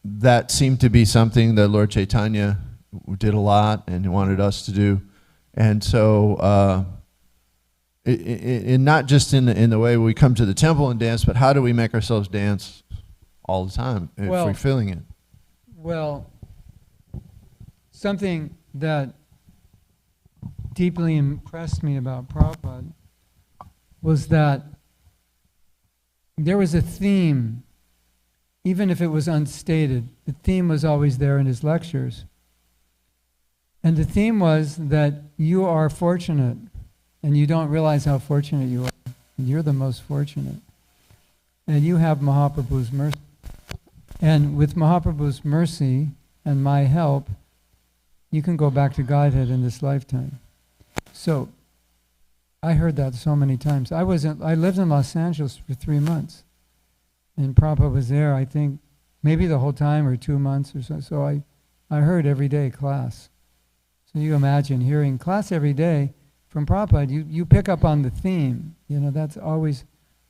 That seemed to be something that Lord Chaitanya did a lot and he wanted us to do. And so, not just in the way we come to the temple and dance, but how do we make ourselves dance all the time if we're feeling it? Well, something that deeply impressed me about Prabhupada was that there was a theme, even if it was unstated. The theme was always there in his lectures. And the theme was that you are fortunate, and you don't realize how fortunate you are. You're the most fortunate. And you have Mahaprabhu's mercy. And with Mahaprabhu's mercy and my help, you can go back to Godhead in this lifetime. So, I heard that so many times. I lived in Los Angeles for 3 months. And Prabhupada was there, I think, maybe the whole time or 2 months or so. So I heard every day class. So you imagine hearing class every day from Prabhupada, you pick up on the theme. That's always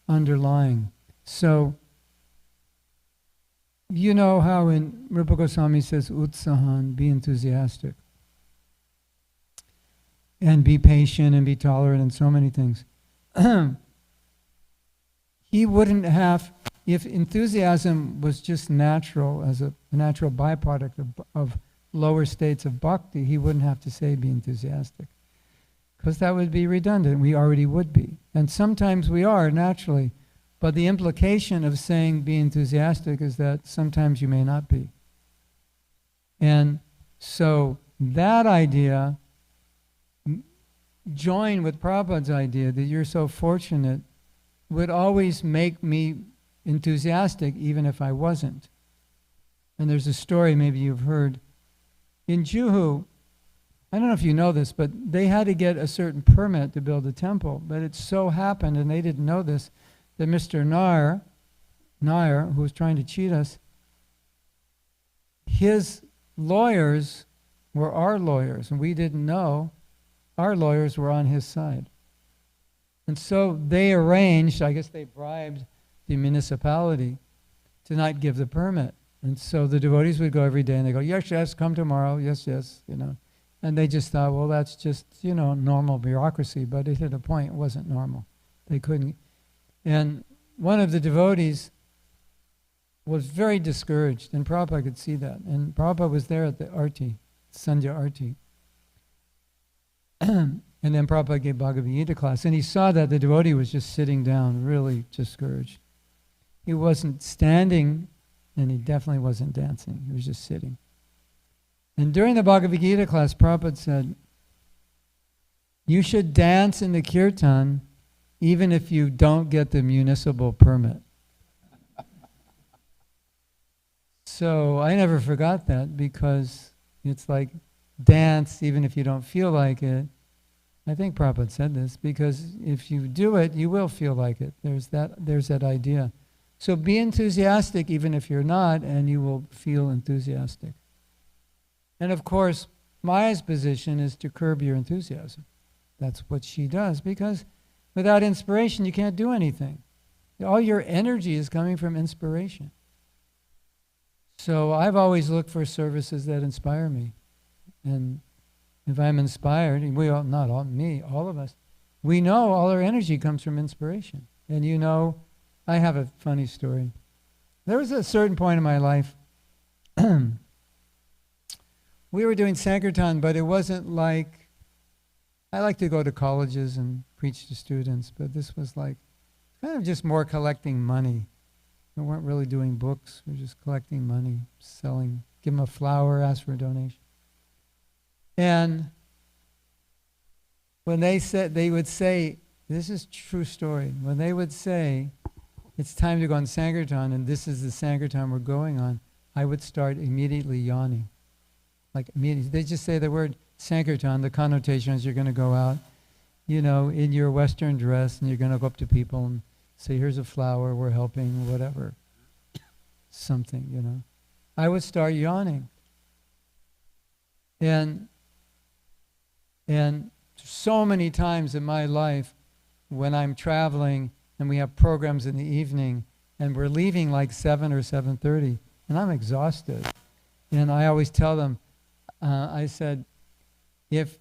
underlying. So, you know how in Rupa Goswami says, Utsahan, be enthusiastic. And be patient and be tolerant and so many things. He wouldn't have, if enthusiasm was just natural, as a natural byproduct of lower states of bhakti, he wouldn't have to say be enthusiastic. Because that would be redundant. We already would be. And sometimes we are, naturally. But the implication of saying be enthusiastic is that sometimes you may not be. And so that idea, joined with Prabhupada's idea that you're so fortunate, would always make me enthusiastic even if I wasn't. And there's a story maybe you've heard. In Juhu, I don't know if you know this, but they had to get a certain permit to build a temple. But it so happened, and they didn't know this, that Mr. Nair, who was trying to cheat us, his lawyers were our lawyers, and we didn't know. Our lawyers were on his side. And so they arranged, I guess they bribed the municipality to not give the permit. And so the devotees would go every day and they go, yes, yes, come tomorrow, yes, yes, And they just thought, well, that's just, normal bureaucracy. But it hit a point, it wasn't normal. They couldn't. And one of the devotees was very discouraged, and Prabhupada could see that. And Prabhupada was there at the Arti, Sandhya Arti. And then Prabhupada gave Bhagavad Gita class, and he saw that the devotee was just sitting down, really discouraged. He wasn't standing, and he definitely wasn't dancing. He was just sitting. And during the Bhagavad Gita class, Prabhupada said, you should dance in the kirtan even if you don't get the municipal permit. So I never forgot that, because it's like dance even if you don't feel like it. I think Prabhupada said this, because if you do it, you will feel like it. There's that idea. So be enthusiastic even if you're not, and you will feel enthusiastic. And of course, Maya's position is to curb your enthusiasm. That's what she does, because without inspiration, you can't do anything. All your energy is coming from inspiration. So I've always looked for services that inspire me. And if I'm inspired, and we all, not all, me, all of us, we know all our energy comes from inspiration. And you know, I have a funny story. There was a certain point in my life, we were doing Sankirtan, but it wasn't like, I like to go to colleges and preach to students, but this was like kind of just more collecting money. We weren't really doing books, we were just collecting money, selling, give them a flower, ask for a donation. And when they would say, this is true story, when they would say, it's time to go on Sankirtan, and this is the Sankirtan we're going on, I would start immediately yawning. Like immediately, they just say the word Sankirtan, the connotation is you're going to go out, you know, in your Western dress, and you're going to go up to people and say, here's a flower, we're helping, whatever. Something, you know. I would start yawning. And so many times in my life, when I'm traveling and we have programs in the evening, and we're leaving like 7 or 7:30, and I'm exhausted. And I always tell them, I said, if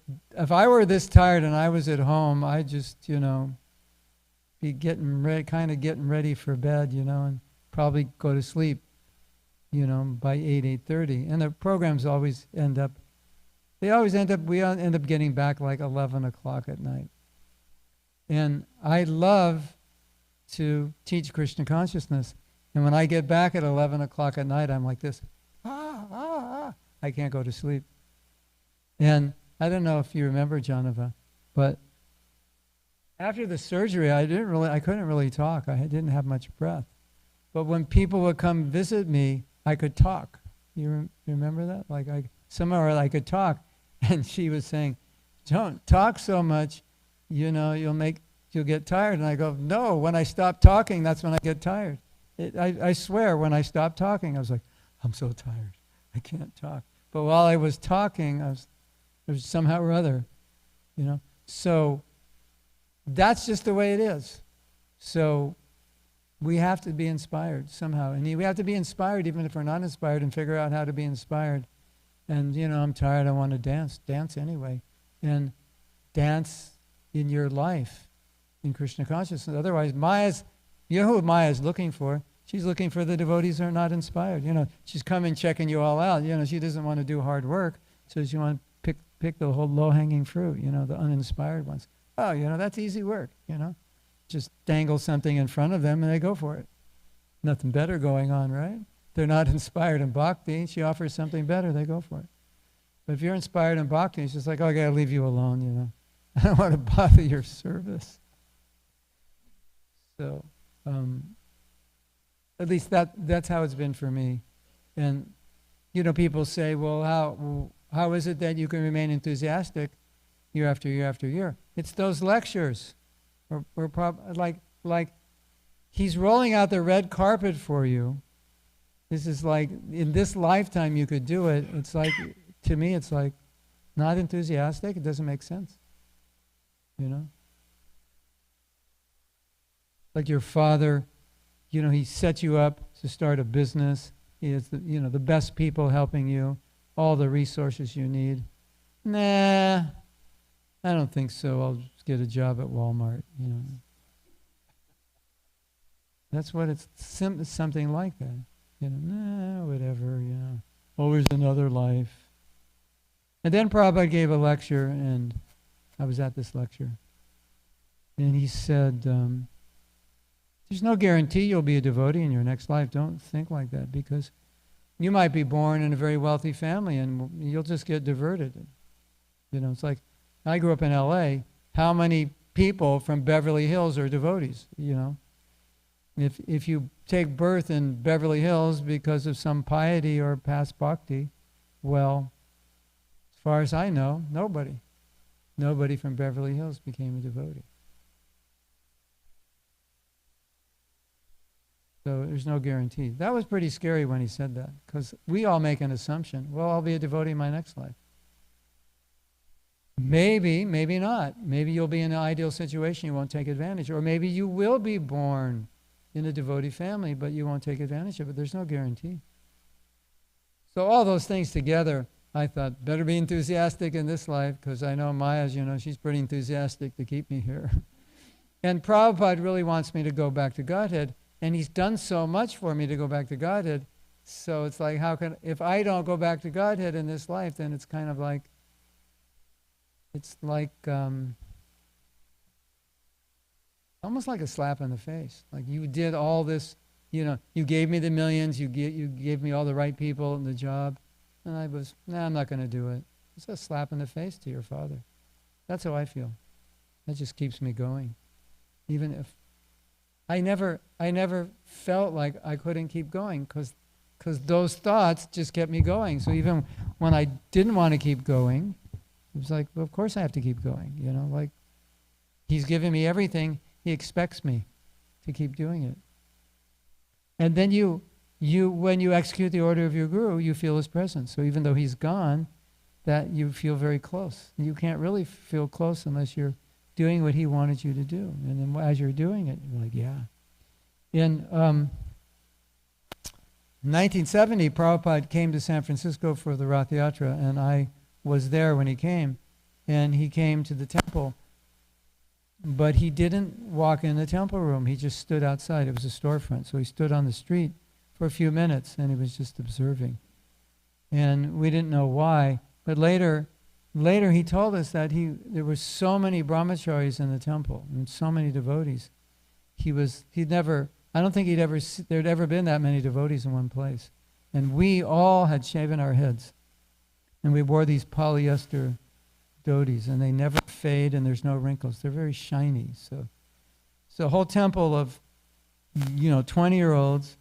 I were this tired and I was at home, I'd just, you know, be getting ready for bed, you know, and probably go to sleep, you know, by 8:30. And the programs always end up, we end up getting back like 11 o'clock at night. And I love to teach Krishna consciousness. And when I get back at 11 o'clock at night, I'm like this, I can't go to sleep. And I don't know if you remember, Janava, but after the surgery, I couldn't really talk. I didn't have much breath. But when people would come visit me, I could talk. You remember that? Like somehow I could talk. And she was saying, don't talk so much, you know, you'll get tired. And I go, no, when I stop talking, that's when I get tired. I swear, when I stopped talking, I was like, I'm so tired. I can't talk. But while I was talking, there was somehow or other, you know. So that's just the way it is. So we have to be inspired somehow. And we have to be inspired even if we're not inspired, and figure out how to be inspired. And, you know, I'm tired, I want to dance. Dance anyway. And dance in your life, in Krishna consciousness. Otherwise, you know who Maya is looking for? She's looking for the devotees who are not inspired. You know, she's coming checking you all out. You know, she doesn't want to do hard work, so she wants to pick the whole low-hanging fruit, you know, the uninspired ones. Oh, you know, that's easy work, you know. Just dangle something in front of them and they go for it. Nothing better going on, right? They're not inspired in bhakti. She offers something better, they go for it. But if you're inspired in bhakti, it's just like, okay, I'll leave you alone, you know. I don't want to bother your service. So, at least that's how it's been for me. And, you know, people say, well, how is it that you can remain enthusiastic year after year after year? It's those lectures. We're like he's rolling out the red carpet for you. This is like, in this lifetime you could do it. It's like, to me, it's like not enthusiastic. It doesn't make sense. You know? Like your father, you know, he set you up to start a business. He has the best people helping you, all the resources you need. Nah, I don't think so. I'll just get a job at Walmart, you know. That's what it's something like that. You know, nah, whatever, you know. Always another life. And then Prabhupada gave a lecture, and I was at this lecture. And he said, There's no guarantee you'll be a devotee in your next life. Don't think like that, because you might be born in a very wealthy family and you'll just get diverted. You know, it's like, I grew up in LA. How many people from Beverly Hills are devotees, you know? If you take birth in Beverly Hills because of some piety or past bhakti, well, as far as I know, nobody from Beverly Hills became a devotee. So there's no guarantee. That was pretty scary when he said that, because we all make an assumption. Well, I'll be a devotee in my next life. Maybe, maybe not. Maybe you'll be in an ideal situation, you won't take advantage. Or maybe you will be born in a devotee family, but you won't take advantage of it. There's no guarantee. So all those things together, I thought, better be enthusiastic in this life, because I know Maya's, you know, she's pretty enthusiastic to keep me here. And Prabhupada really wants me to go back to Godhead, and he's done so much for me to go back to Godhead. So it's like, if I don't go back to Godhead in this life, then it's kind of like, almost like a slap in the face. Like, you did all this, you know, you gave me the millions, you gave me all the right people and the job, and I'm not going to do it. It's a slap in the face to your father. That's how I feel. That just keeps me going. Even if I never felt like I couldn't keep going, because those thoughts just kept me going. So even when I didn't want to keep going, it was like, well, of course I have to keep going. You know, like, he's given me everything. He expects me to keep doing it. And then when you execute the order of your guru, you feel his presence. So even though he's gone, that you feel very close. You can't really feel close unless you're doing what he wanted you to do. And then as you're doing it, you're like, yeah. In 1970, Prabhupada came to San Francisco for the Rath Yatra, and I was there when he came. And he came to the temple, but he didn't walk in the temple room. He just stood outside. It was a storefront. So he stood on the street for a few minutes, and he was just observing. And we didn't know why. But later he told us that there were so many brahmacharis in the temple and so many devotees. I don't think there'd ever been that many devotees in one place. And we all had shaven our heads. And we wore these polyester dhotis, and they never fade, and there's no wrinkles. They're very shiny. So a whole temple of, 20-year-olds,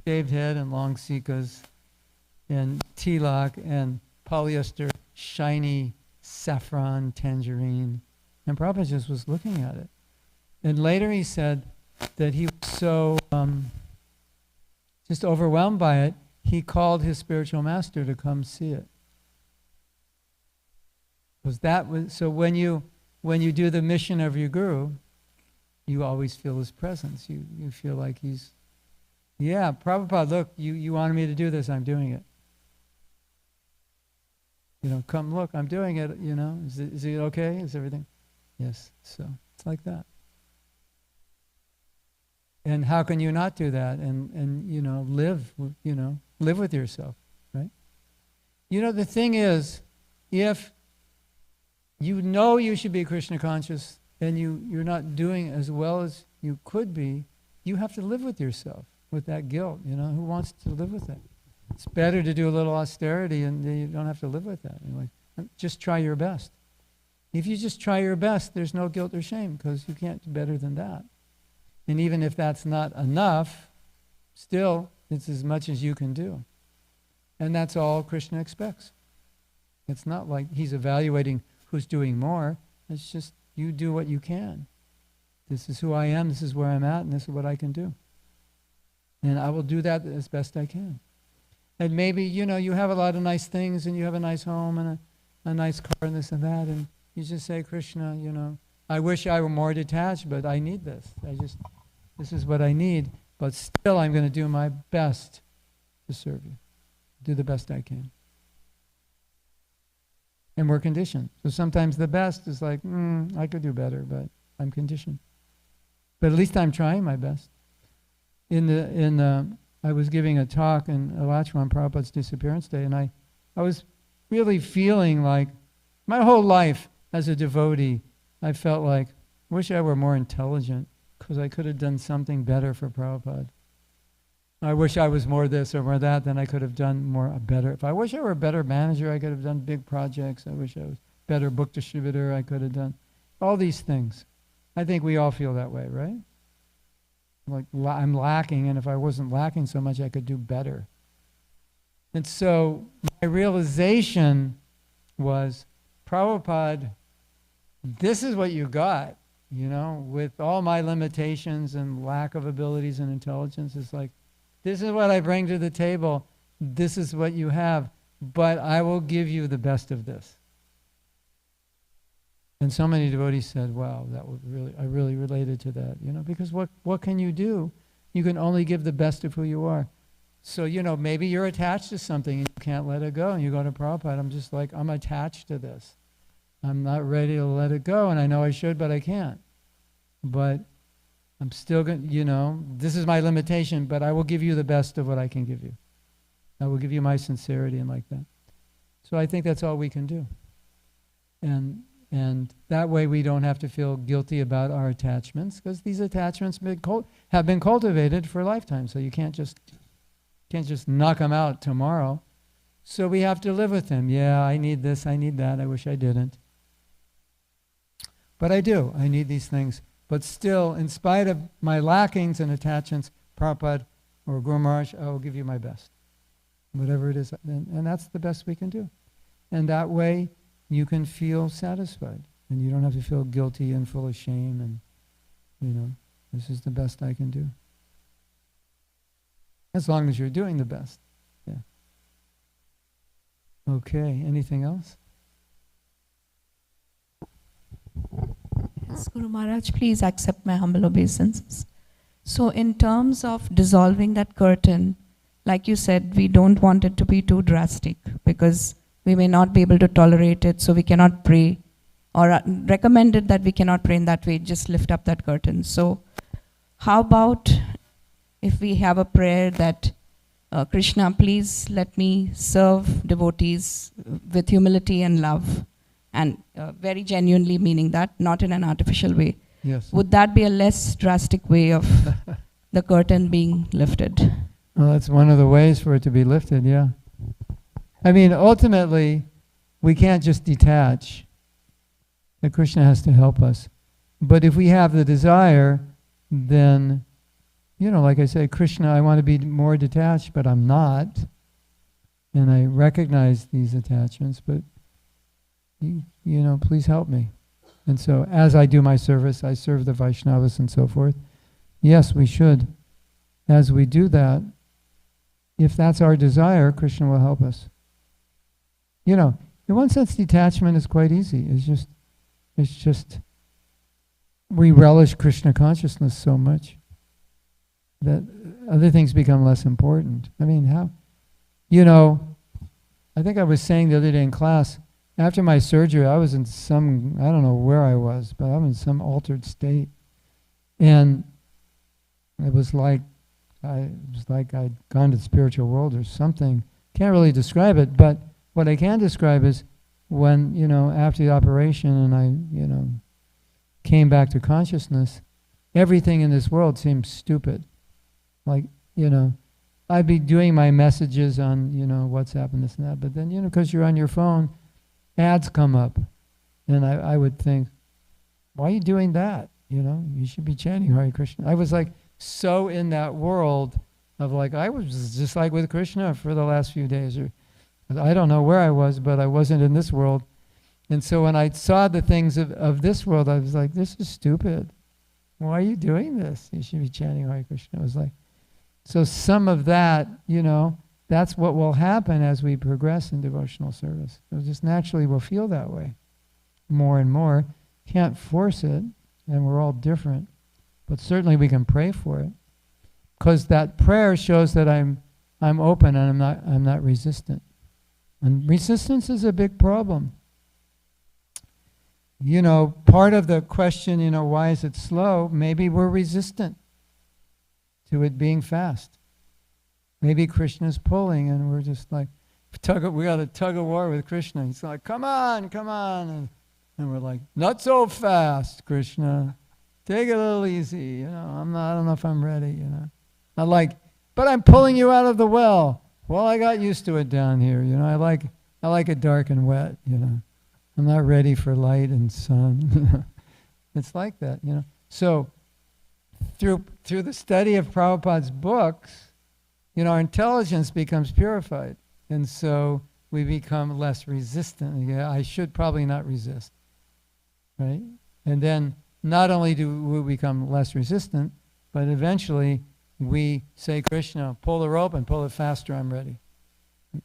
shaved head and long sikas, and tilak, and polyester, shiny saffron tangerine. And Prabhupada just was looking at it. And later he said that he was so just overwhelmed by it, he called his spiritual master to come see it. So when you do the mission of your guru, you always feel his presence. You feel like he's, yeah, Prabhupada, look, you wanted me to do this, I'm doing it. Come look, I'm doing it, Is it okay? Is everything? Yes. So it's like that. And how can you not do that and live with yourself, right? The thing is, if you should be Krishna conscious and you're not doing as well as you could be, you have to live with yourself, with that guilt. Who wants to live with it? It's better to do a little austerity and you don't have to live with that. Just try your best. If you just try your best, there's no guilt or shame, because you can't do better than that. And even if that's not enough, still, it's as much as you can do. And that's all Krishna expects. It's not like he's evaluating who's doing more. It's just, you do what you can. This is who I am, this is where I'm at, and this is what I can do. And I will do that as best I can. And maybe, you have a lot of nice things, and you have a nice home, and a nice car, and this and that, and you just say, Krishna, I wish I were more detached, but I need this. This is what I need, but still I'm going to do my best to serve you. Do the best I can. And we're conditioned. So sometimes the best is like, I could do better, but I'm conditioned. But at least I'm trying my best. I was giving a talk in Alachua on Prabhupada's disappearance day, and I was really feeling like my whole life as a devotee, I felt like, wish I were more intelligent. because I could have done something better for Prabhupada. I wish I was more this or more that, then I could have done more better. If I wish I were a better manager, I could have done big projects. I wish I was a better book distributor, I could have done all these things. I think we all feel that way, right? Like I'm lacking, and if I wasn't lacking so much, I could do better. And so my realization was, Prabhupada, this is what you got, you know, with all my limitations and lack of abilities and intelligence. It's like, this is what I bring to the table. This is what you have, but I will give you the best of this. And so many devotees said, wow, that would really, I really related to that, you know, because what can you do? You can only give the best of who you are. So, you know, maybe you're attached to something and you can't let it go, and you go to Prabhupada, I'm just like, I'm attached to this. I'm not ready to let it go, and I know I should, but I can't. But I'm still going to, you know, this is my limitation, but I will give you the best of what I can give you. I will give you my sincerity and like that. So I think that's all we can do. And that way we don't have to feel guilty about our attachments, because these attachments have been cultivated for a lifetime, so you can't just knock them out tomorrow. So we have to live with them. Yeah, I need this, I need that, I wish I didn't. But I do, I need these things. But still, in spite of my lackings and attachments, Prabhupada or Guru Maharaj, I will give you my best. Whatever it is, and that's the best we can do. And that way, you can feel satisfied. And you don't have to feel guilty and full of shame and, you know, this is the best I can do. As long as you're doing the best. Yeah. Okay, anything else? Yes, Guru Maharaj, please accept my humble obeisances. So in terms of dissolving that curtain, like you said, we don't want it to be too drastic because we may not be able to tolerate it, so we cannot pray, or recommended that we cannot pray in that way, just lift up that curtain. So how about if we have a prayer that, Krishna, please let me serve devotees with humility and love, and very genuinely meaning that, not in an artificial way. Yes. Would that be a less drastic way of the curtain being lifted? Well, that's one of the ways for it to be lifted, yeah. I mean, ultimately, we can't just detach. That Krishna has to help us. But if we have the desire, then, you know, like I said, Krishna, I want to be more detached, but I'm not. And I recognize these attachments, but, you know, please help me. And so as I do my service, I serve the Vaishnavas and so forth. Yes, we should. As we do that, if that's our desire, Krishna will help us. You know, in one sense, detachment is quite easy. It's just we relish Krishna consciousness so much that other things become less important. I mean, how? You know, I think I was saying the other day in class, after my surgery, I was in some, I don't know where I was, but I was in some altered state. And it was like I'd gone to the spiritual world or something. Can't really describe it, but what I can describe is when, you know, after the operation and I, you know, came back to consciousness, everything in this world seemed stupid. Like, you know, I'd be doing my messages on, you know, WhatsApp and this and that, but then, you know, because you're on your phone, ads come up. And I would think, why are you doing that? You know, you should be chanting Hare Krishna. I was like so in that world of like, I was just like with Krishna for the last few days. Or I don't know where I was, but I wasn't in this world. And so when I saw the things of this world, I was like, this is stupid. Why are you doing this? You should be chanting Hare Krishna. I was like, so some of that, you know, that's what will happen as we progress in devotional service. It just naturally will feel that way more and more. Can't force it, and we're all different. But certainly we can pray for it. Because that prayer shows that I'm open and I'm not resistant. And resistance is a big problem. You know, part of the question, you know, why is it slow? Maybe we're resistant to it being fast. Maybe Krishna's pulling and we're just like, we got a tug of war with Krishna. He's like, come on. And we're like, not so fast, Krishna. take it a little easy. I don't know if I'm ready. But I'm pulling you out of the well. Well, I got used to it down here. I like it dark and wet. I'm not ready for light and sun. It's like that. So through the study of Prabhupada's books, our intelligence becomes purified, and so we become less resistant. Yeah, I should probably not resist, right? And then not only do we become less resistant, but eventually we say, Krishna, pull the rope and pull it faster, I'm ready.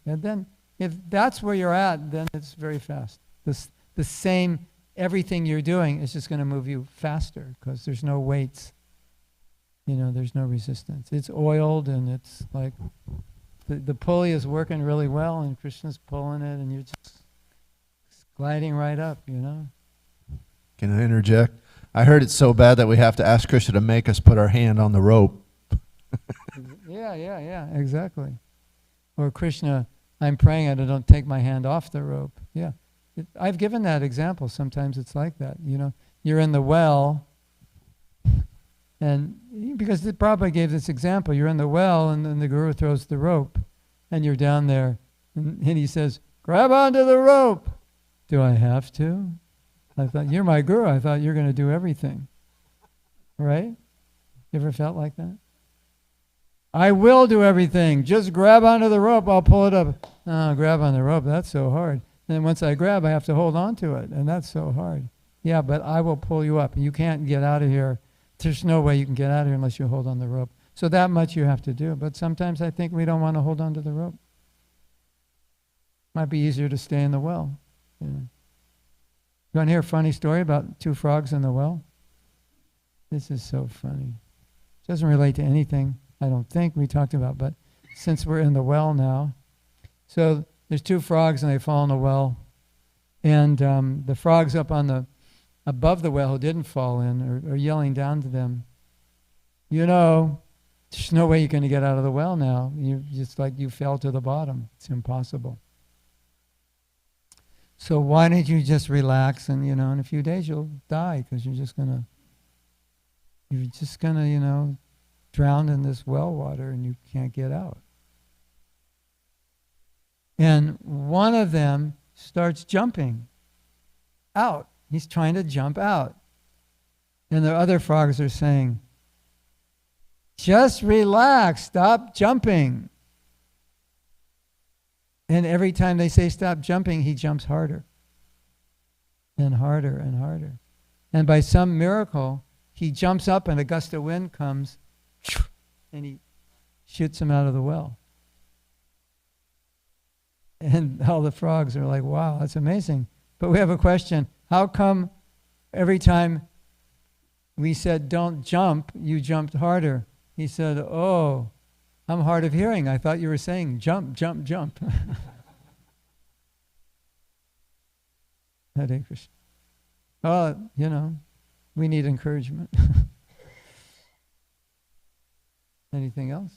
And then if that's where you're at, then it's very fast. The same, everything you're doing is just going to move you faster because there's no weights. There's no resistance. It's oiled and it's like the pulley is working really well and Krishna's pulling it and you're just gliding right up, Can I interject? I heard it's so bad that we have to ask Krishna to make us put our hand on the rope. Yeah, exactly. Or Krishna, I'm praying and I don't take my hand off the rope. Yeah. I've given that example. Sometimes it's like that. You're in the well, and because the Prabhupada gave this example, you're in the well and then the Guru throws the rope and you're down there and he says, grab onto the rope. Do I have to? I thought, you're my Guru. I thought you're going to do everything. Right? You ever felt like that? I will do everything. Just grab onto the rope. I'll pull it up. Oh, grab on the rope. That's so hard. Then once I grab, I have to hold on to it. And that's so hard. Yeah, but I will pull you up. You can't get out of here. There's no way you can get out of here unless you hold on the rope. So that much you have to do. But sometimes I think we don't want to hold on to the rope. Might be easier to stay in the well. You want to hear a funny story about two frogs in the well? This is so funny. It doesn't relate to anything I don't think we talked about, but since we're in the well now. So there's two frogs and they fall in the well. And the frogs above the well who didn't fall in are yelling down to them, there's no way you're going to get out of the well now. It's like you fell to the bottom. It's impossible. So why don't you just relax and, in a few days you'll die because you're just going to, drown in this well water and you can't get out. And one of them starts jumping out. He's trying to jump out. And the other frogs are saying, just relax, stop jumping. And every time they say stop jumping, he jumps harder and harder and harder. And by some miracle, he jumps up and a gust of wind comes and he shoots him out of the well. And all the frogs are like, wow, that's amazing. But we have a question. How come every time we said don't jump, you jumped harder? He said, oh, I'm hard of hearing. I thought you were saying jump, jump, jump. Hare Krishna. Oh, we need encouragement. Anything else?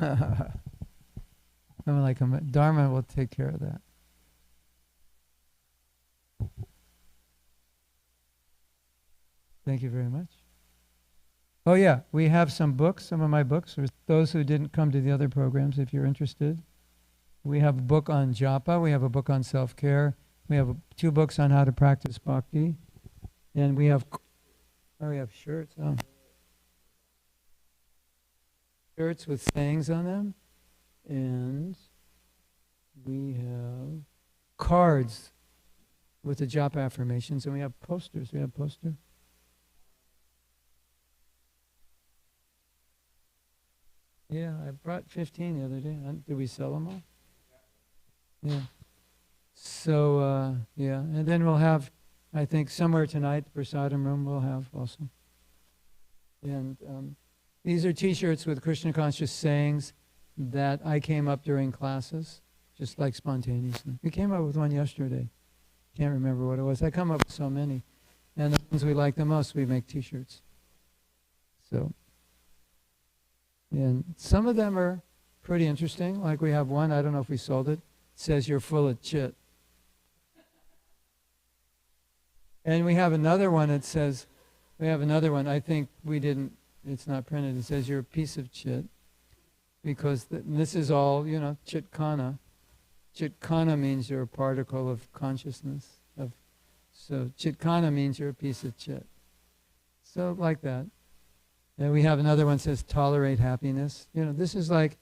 I'm like, Dharma will take care of that. Thank you very much. Oh yeah, we have some books, some of my books, for those who didn't come to the other programs, if you're interested. We have a book on japa, we have a book on self-care, we have 2 books on how to practice bhakti, and we have shirts. Oh. Shirts with sayings on them, and we have cards with the japa affirmations, and we have posters. We have poster. Yeah, I brought 15 the other day. Did we sell them all? Yeah. So, and then we'll have, I think somewhere tonight, the prasadam room we'll have also. And these are t-shirts with Krishna conscious sayings that I came up during classes, just like spontaneously. We came up with one yesterday. Can't remember what it was. I come up with so many. And the ones we like the most, we make t-shirts. So, and some of them are pretty interesting. Like we have one, I don't know if we sold it. It says, you're full of chit. And we have another one that says, I think it's not printed, it says you're a piece of chit, because this is all, chitkana. Chitkana means you're a particle of consciousness. So chitkana means you're a piece of chit. So like that. And we have another one that says tolerate happiness. This is like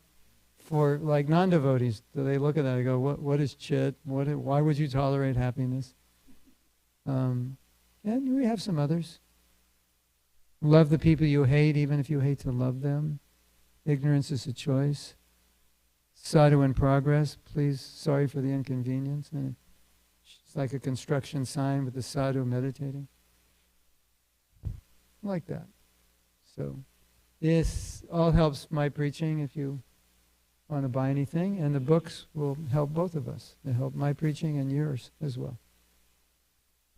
for like non-devotees. Do they look at that and go, what is chit? Why would you tolerate happiness? And we have some others. Love the people you hate, even if you hate to love them. Ignorance is a choice. Sadhu in progress, please, sorry for the inconvenience. And it's like a construction sign with the sadhu meditating. Like that. So this all helps my preaching if you want to buy anything. And the books will help both of us. They help my preaching and yours as well.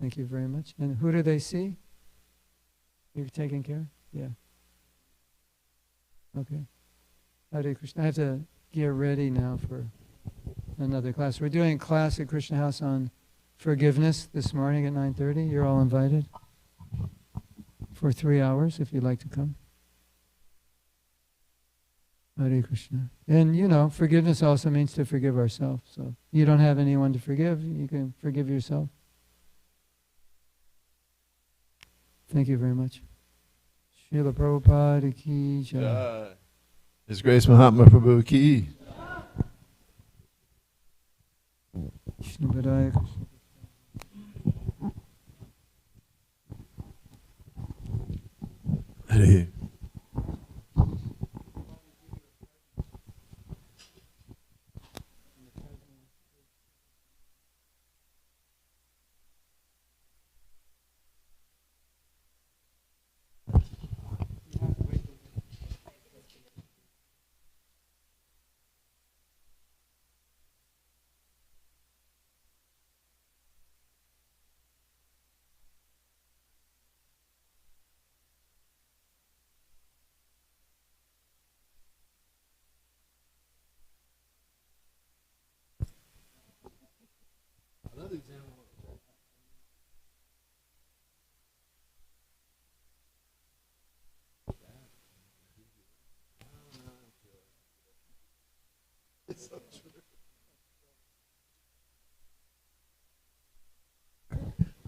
Thank you very much. And who do they see? You're taking care? Yeah. Okay. Hare Krishna. I have to get ready now for another class. We're doing a class at Krishna House on forgiveness this morning at 9:30. You're all invited for 3 hours if you'd like to come. Hare Krishna. And forgiveness also means to forgive ourselves. So you don't have anyone to forgive, you can forgive yourself. Thank you very much. Srila Prabhupada ki jai. His Grace Mahatma Prabhu ki. Krishna Padaya Krishna. Hare.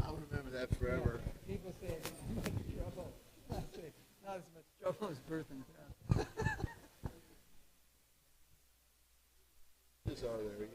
I'll remember that forever. People say it's much trouble. Not as much trouble as birth and death. It's all there.